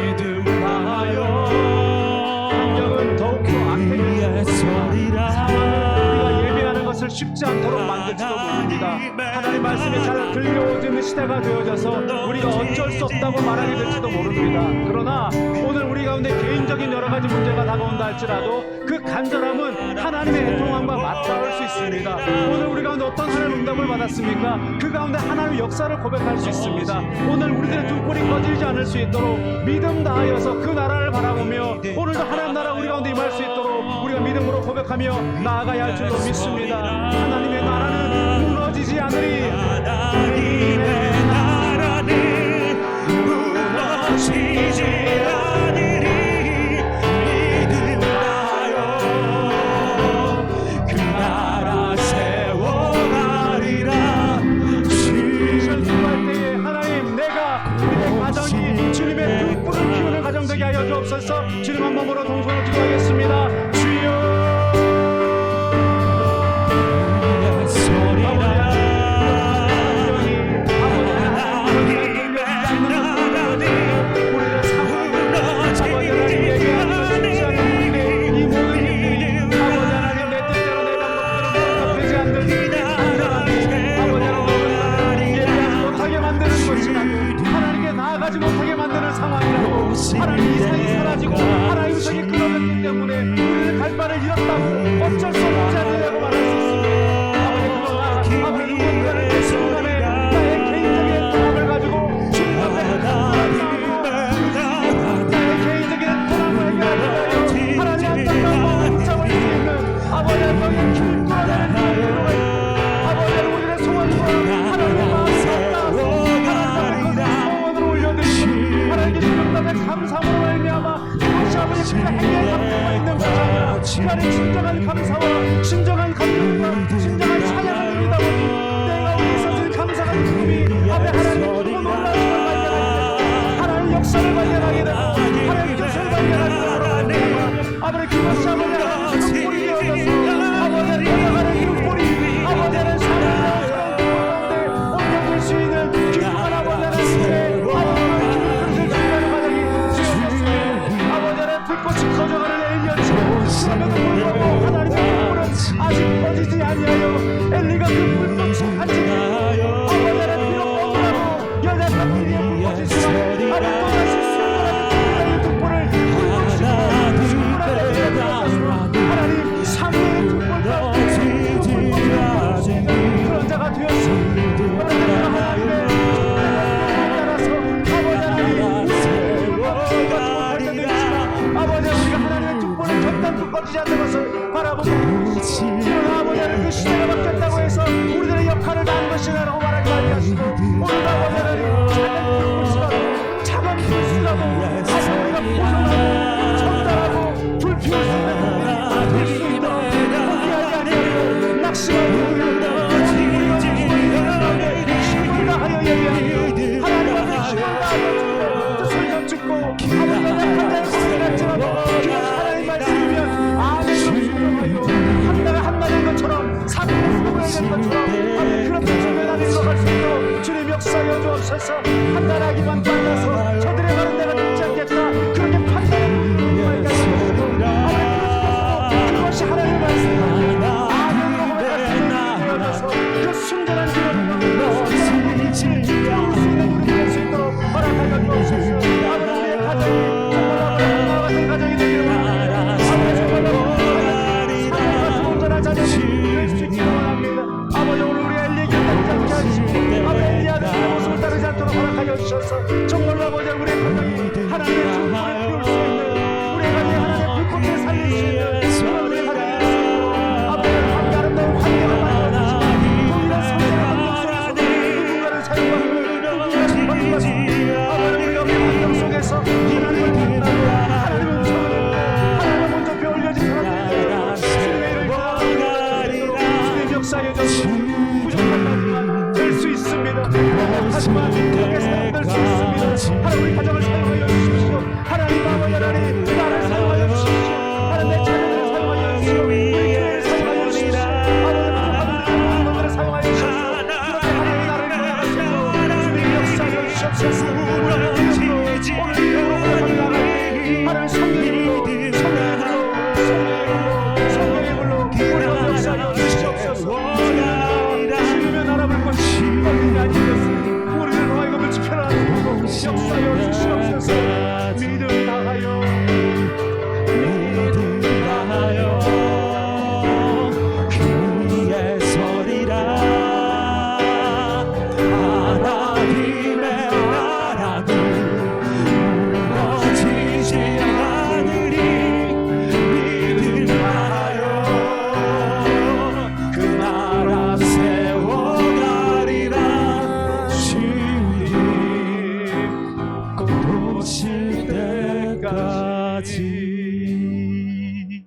믿음하여 위에 서리라. 우리가 예배하는 것을 쉽지 않도록 만들지도 모릅니다. 하나님 말씀이 잘 들려오는 시대가 되어져서 우리가 어쩔 수 없다고 말하게 될지도 모릅니다. 그러나 오늘 우리 가운데 개인적인 여러 가지 문제가 다가온다 할지라도 그 간절함은 하나님의 애통함과 맞닿을 수 있습니다. 오늘 우리 가운데 어떤 하나님의 응답을 받았습니까? 그 가운데 하나님의 역사를 고백할 수 있습니다. 오늘 우리들의 등불이 꺼지지 않을 수 있도록 믿음 다하여서 그 나라를 바라보며 오늘도 하나님 나라 우리 가운데 임할 수 있도록 우리가 믿음으로 고백하며 나아가야 할 줄로 믿습니다. 하나님의 나라는 무너지지 않으리. 하나님의 나라는 무너지지 않으리. 믿음하여 그 나라 세워가리라. 전투할 때에 하나님 내가 우리의 가정이 주님의 등불을 키우는 가정 되게 하여 주옵소서. 주님 한 몸으로 동선을 기도하겠습니다. 주여 못하게 만드는 상황이라고. 하나님 이상이 사라지고 하나님 음성이 끊어졌기 때문에 우리는 갈 바를 잃었다고 어쩔 수 없지 않느냐고 말할 수 있습니다. 아버지 그러나 아버지 누군가를 내 순간에 나의 개인적인 애통함을 가지고 주님 앞에 나의 개인적인 애통함을 해결하여 하나님 안타까운 마음을 붙잡을 수 있는 아버지 하나님의 힘을 끌어내는 필요가 있고 아버지 우리의 소원과 하나님의 마음을 따라서 하나님께 주님답의 감사함으로 말미암아 그것이 아버지 그가 행위에 담고 있는 것이야. 그 안에 진정한 감사와 진정한 감격과 진정한 찬양을 드리다 보니 내가 우리 있어진 감사가 기쁨이 앞에 하나님의 크고 놀라운 것을 발견하게 되고 하나님의 역사를 발견하게 되고 하나님의 뜻을 발견하게 되고 아버지 그것이 아버지 하나님의 등불이 되어져서 아버지 떠나가는 등불이 아버지 하나님의 삶을 옮겨질 수 있는 귀중한 아버지 하나님의 불꽃이 커져가는 엘리야처럼 그럼에도 불구하고 하나님의 불은 아직 꺼지지 아니하여 엘리가 그 불꽃 속한 집에 아버지의 비록 억울하고 여자가 피리에 불꽃이 있지만 아버지 또다시 수많은 등불을 불꽃이 하나님 상대의 등불과 그런 자가 되었습니다. 하나님의 따라서 아버지 하나님 아버지 우리가 하나님의 등불을 결단코 꺼지지 않는 것을 바라보고 그러나 아버지 하나님 그 시대가 바뀌었다고 해서 우리들의 역할을 다한 것이라고 말하지 아니하시고 오늘 아버지 하나님 작은 불씨라도 아버지 우리가 보존하고 전달하고 불 피울 수 있는 불씨도 포기하지 아니하고 낙심하고 우리가 힘을 다하여 예배하며 하나님 앞에 힘을 다하여 뜻을 여쭙고 아버지가 약한 자의 고백이랄지라도 그것이 하나님 말씀이면 아멘으로 순종하여 한나가 한나된 것처럼 사도가 수고해야 될 것처럼 아멘 그렇게 준비하는 걸갈 수 있도록 주님 역사여 주옵소서. 판단하기만 빨라서 저들의 가는 데가 늦지 않겠다 그렇게 판단하는 그것이 하나님의 말씀입니다. 아멘으로 고백할 수 있는 되어져서 그 순전한 기도를 그 순전한 빛을 태울 수 있는 우리 때까지.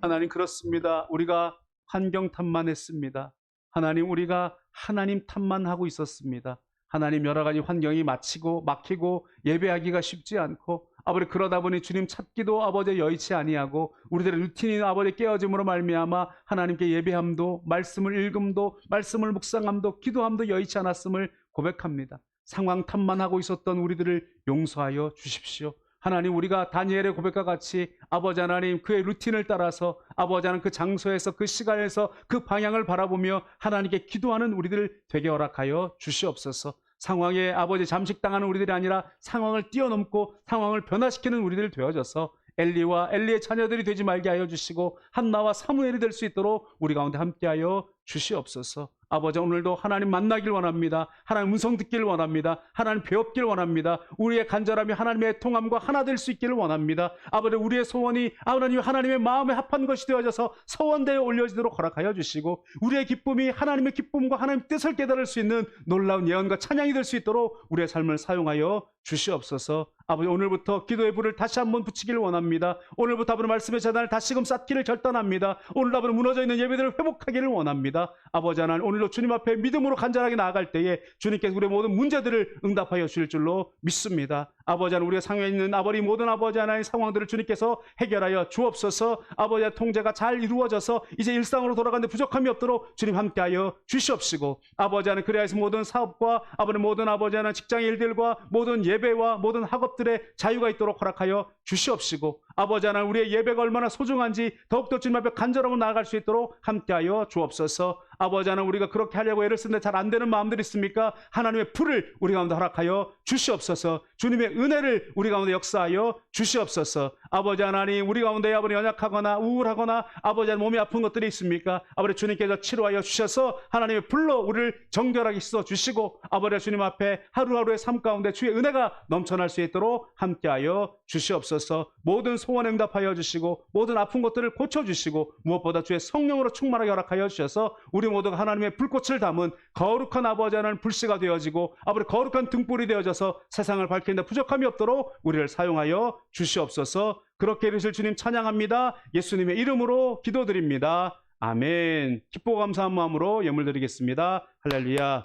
하나님, 그렇습니다. 우리가 환경 탓만 했습니다. 하나님, 우리가 하나님 탓만 하고 있었습니다. 하나님, 여러 가지 환경이 막히고 예배하기가 쉽지 않고 아버지, 그러다 보니 주님 찾기도 아버지 여의치 아니하고 우리들의 루틴이 아버지 깨어짐으로 말미암아 하나님께 예배함도 말씀을 읽음도 말씀을 묵상함도 기도함도 여의치 않았음을 고백합니다. 상황 탓만 하고 있었던 우리들을 용서하여 주십시오. 하나님, 우리가 다니엘의 고백과 같이 아버지 하나님 그의 루틴을 따라서 아버지 하나님 그 장소에서 그 시간에서 그 방향을 바라보며 하나님께 기도하는 우리들을 되게 허락하여 주시옵소서. 상황에 아버지 잠식당하는 우리들이 아니라 상황을 뛰어넘고 상황을 변화시키는 우리들 되어져서 엘리와 엘리의 자녀들이 되지 말게 하여 주시고 한나와 사무엘이 될 수 있도록 우리 가운데 함께하여 주시옵소서. 아버지, 오늘도 하나님 만나길 원합니다. 하나님 음성 듣기를 원합니다. 하나님 배웠기를 원합니다. 우리의 간절함이 하나님의 통함과 하나 될 수 있기를 원합니다. 아버지, 우리의 소원이 하나님의 마음에 합한 것이 되어져서 서원대에 올려지도록 허락하여 주시고 우리의 기쁨이 하나님의 기쁨과 하나님의 뜻을 깨달을 수 있는 놀라운 예언과 찬양이 될 수 있도록 우리의 삶을 사용하여 주시옵소서. 아버지, 오늘부터 기도의 불을 다시 한번 붙이기를 원합니다. 오늘부터 아버지 말씀의 재단을 다시금 쌓기를 결단합니다. 오늘 아버지 무너져 있는 예배들을 회복하기를 원합니다. 아버지 하나님, 오늘도 주님 앞에 믿음으로 간절하게 나아갈 때에 주님께서 우리의 모든 문제들을 응답하여 주실 줄로 믿습니다. 아버지 하나님, 우리가 상해 있는 모든 아버지 하나님의 상황들을 주님께서 해결하여 주옵소서. 아버지의 통제가 잘 이루어져서 이제 일상으로 돌아가는데 부족함이 없도록 주님 함께하여 주시옵시고 아버지 하나님, 그래야해서 모든 사업과 모든 아버지 하나님 직장의 일들과 모든 예배와 모든 학업들의 자유가 있도록 허락하여 주시옵시고 아버지 하나님, 우리의 예배가 얼마나 소중한지 더욱더 주님 앞에 간절함으로 나아갈 수 있도록 함께하여 주옵소서. 아버지 하나님, 우리가 그렇게 하려고 애를 쓰는데 잘 안 되는 마음들이 있습니까? 하나님의 불을 우리 가운데 허락하여 주시옵소서. 주님의 은혜를 우리 가운데 역사하여 주시옵소서. 아버지 하나님, 우리 가운데 아버지 연약하거나 우울하거나 아버지 하나님 몸이 아픈 것들이 있습니까? 아버지 주님께서 치료하여 주셔서 하나님의 불로 우리를 정결하게 씻어 주시고 아버지 주님 앞에 하루하루의 삶 가운데 주의 은혜가 넘쳐날 수 있도록 함께하여 주시옵소서. 모든 소원 응답하여 주시고 모든 아픈 것들을 고쳐주시고 무엇보다 주의 성령으로 충만하게 허락하여 주셔서 우리 모두가 하나님의 불꽃을 담은 거룩한 아버지 하나님 불씨가 되어지고 아버지 거룩한 등불이 되어져서 세상을 밝히는데 부족함이 없도록 우리를 사용하여 주시옵소서. 그렇게 이르실 주님 찬양합니다. 예수님의 이름으로 기도드립니다. 아멘. 기쁘고 감사한 마음으로 예물 드리겠습니다. 할렐루야.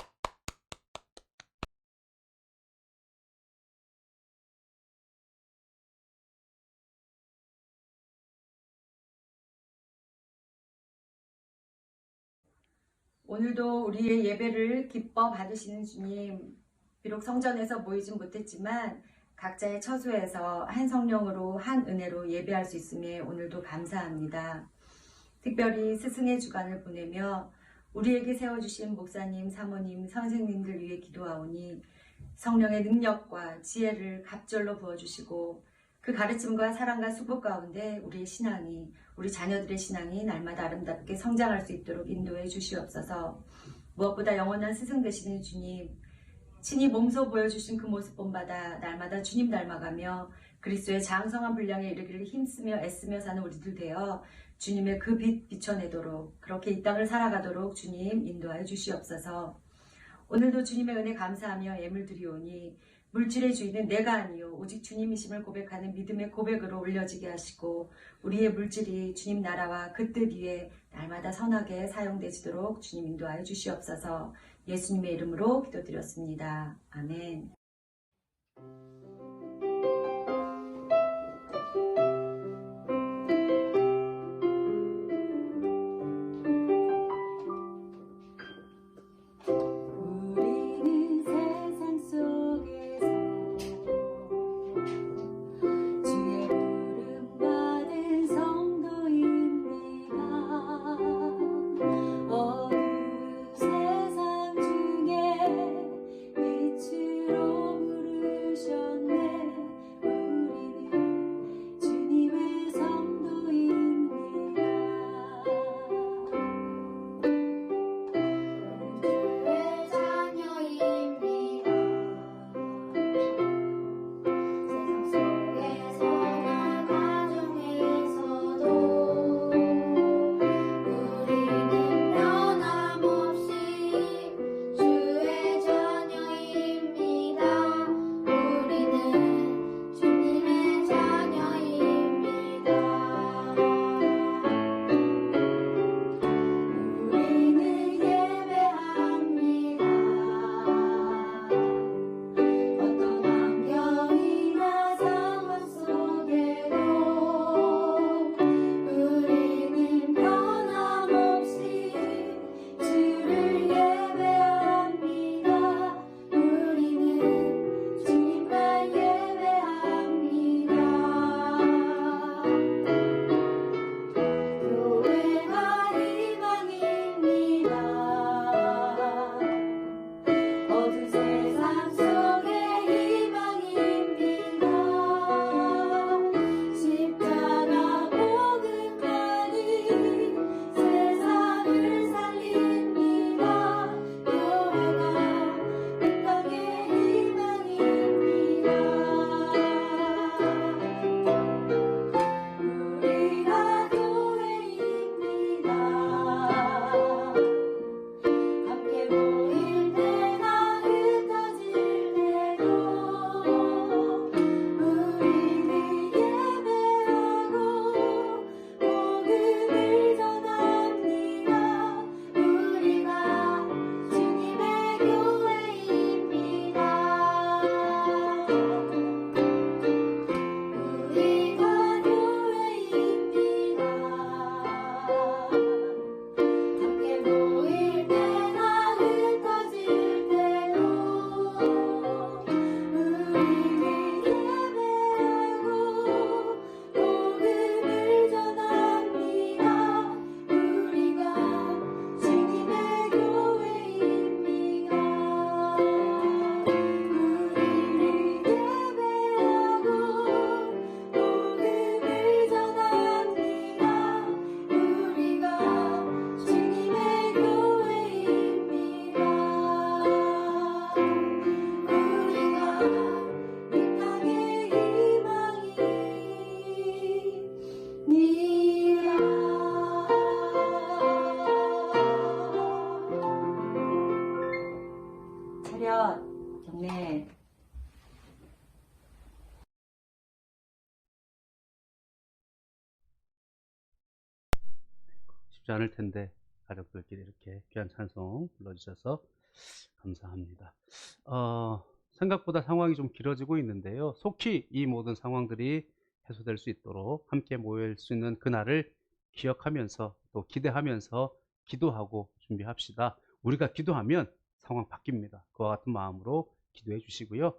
오늘도 우리의 예배를 기뻐 받으시는 주님, 비록 성전에서 모이진 못했지만 각자의 처소에서 한 성령으로 한 은혜로 예배할 수 있음에 오늘도 감사합니다. 특별히 스승의 주간을 보내며 우리에게 세워주신 목사님, 사모님, 선생님들 위해 기도하오니 성령의 능력과 지혜를 갑절로 부어주시고 그 가르침과 사랑과 수고 가운데 우리의 신앙이, 우리 자녀들의 신앙이 날마다 아름답게 성장할 수 있도록 인도해 주시옵소서. 무엇보다 영원한 스승 되시는 주님, 친히 몸소 보여주신 그 모습 본받아 날마다 주님 닮아가며 그리스도의 장성한 분량에 이르기를 힘쓰며 애쓰며 사는 우리들 되어 주님의 그 빛 비춰내도록, 그렇게 이 땅을 살아가도록 주님 인도하여 주시옵소서. 오늘도 주님의 은혜 감사하며 예물 드리오니 물질의 주인은 내가 아니요 오직 주님이심을 고백하는 믿음의 고백으로 올려지게 하시고 우리의 물질이 주님 나라와 그 뜻 위에 날마다 선하게 사용되시도록 주님 인도하여 주시옵소서. 예수님의 이름으로 기도드렸습니다. 아멘. 세상 중에 빛으로 부르셔 쉽지 않을 텐데 가족들끼리 이렇게 귀한 찬송 불러주셔서 감사합니다. 생각보다 상황이 좀 길어지고 있는데요. 속히 이 모든 상황들이 해소될 수 있도록 함께 모일 수 있는 그날을 기억하면서 또 기대하면서 기도하고 준비합시다. 우리가 기도하면 상황 바뀝니다. 그와 같은 마음으로 기도해 주시고요.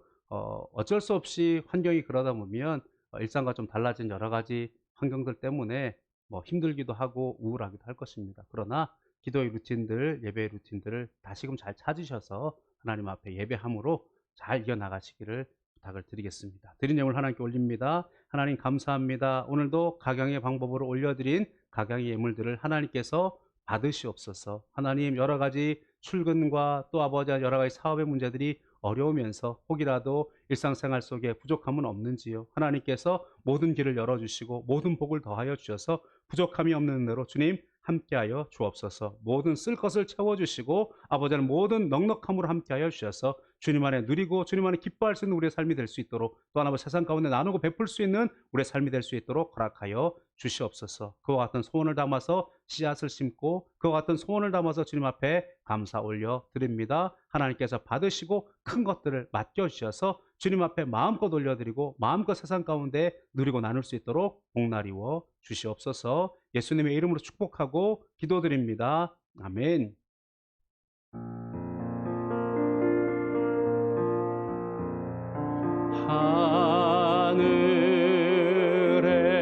어쩔 수 없이 환경이 그러다 보면 일상과 좀 달라진 여러 가지 환경들 때문에 뭐 힘들기도 하고 우울하기도 할 것입니다. 그러나 기도의 루틴들, 예배의 루틴들을 다시금 잘 찾으셔서 하나님 앞에 예배함으로 잘 이어나가시기를 부탁을 드리겠습니다. 드린 예물 하나님께 올립니다. 하나님 감사합니다. 오늘도 각양의 방법으로 올려드린 각양의 예물들을 하나님께서 받으시옵소서. 하나님 여러 가지 출근과 또 아버지 여러 가지 사업의 문제들이 어려우면서 혹이라도 일상생활 속에 부족함은 없는지요. 하나님께서 모든 길을 열어주시고 모든 복을 더하여 주셔서 부족함이 없는 은혜로 주님 함께하여 주옵소서. 모든 쓸 것을 채워주시고 아버지는 모든 넉넉함으로 함께하여 주셔서 주님 안에 누리고 주님 안에 기뻐할 수 있는 우리의 삶이 될 수 있도록 또 하나 세상 가운데 나누고 베풀 수 있는 우리의 삶이 될 수 있도록 허락하여 주시옵소서. 그와 같은 소원을 담아서 씨앗을 심고 그와 같은 소원을 담아서 주님 앞에 감사 올려 드립니다. 하나님께서 받으시고 큰 것들을 맡겨주셔서 주님 앞에 마음껏 올려드리고 마음껏 세상 가운데 누리고 나눌 수 있도록 복날이워 주시옵소서. 예수님의 이름으로 축복하고 기도드립니다. 아멘.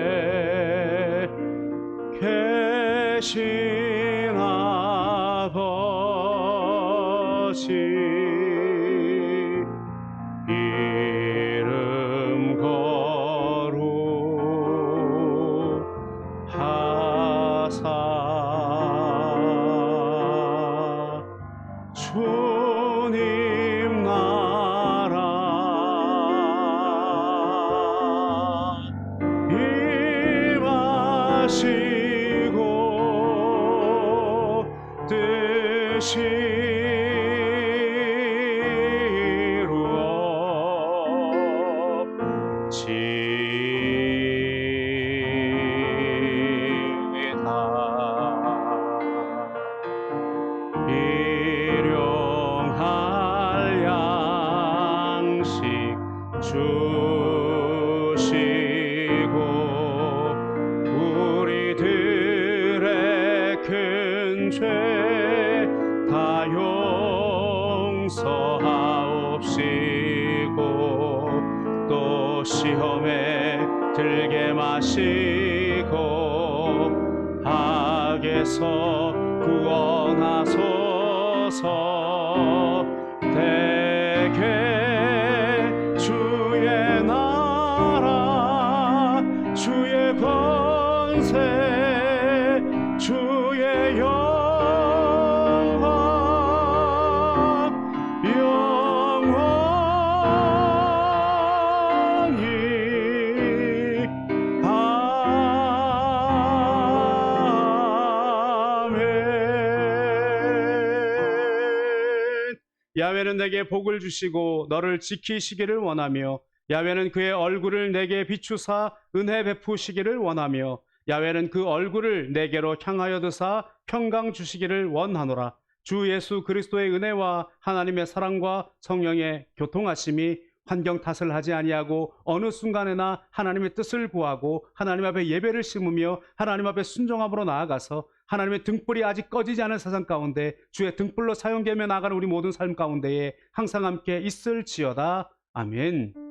하늘에 계신 아버지 이름 거룩하사 주님 나라 임하시고 뜻이 일용할 양식 주시고 우리들의 큰 죄 다 용서하옵시고 또 시험에 들게 마시고 악에서 구원하소서. 대개 주의 나라 주의 권세 주의 영광 영원히 야훼는 내게 복을 주시고 너를 지키시기를 원하며 야훼는 그의 얼굴을 내게 비추사 은혜 베푸시기를 원하며 야훼는 그 얼굴을 내게로 향하여 드사 평강 주시기를 원하노라. 주 예수 그리스도의 은혜와 하나님의 사랑과 성령의 교통하심이 환경 탓을 하지 아니하고 어느 순간에나 하나님의 뜻을 구하고 하나님 앞에 예배를 심으며 하나님 앞에 순종함으로 나아가서 하나님의 등불이 아직 꺼지지 않은 세상 가운데 주의 등불로 사용되며 나아가는 우리 모든 삶 가운데에 항상 함께 있을지어다. 아멘.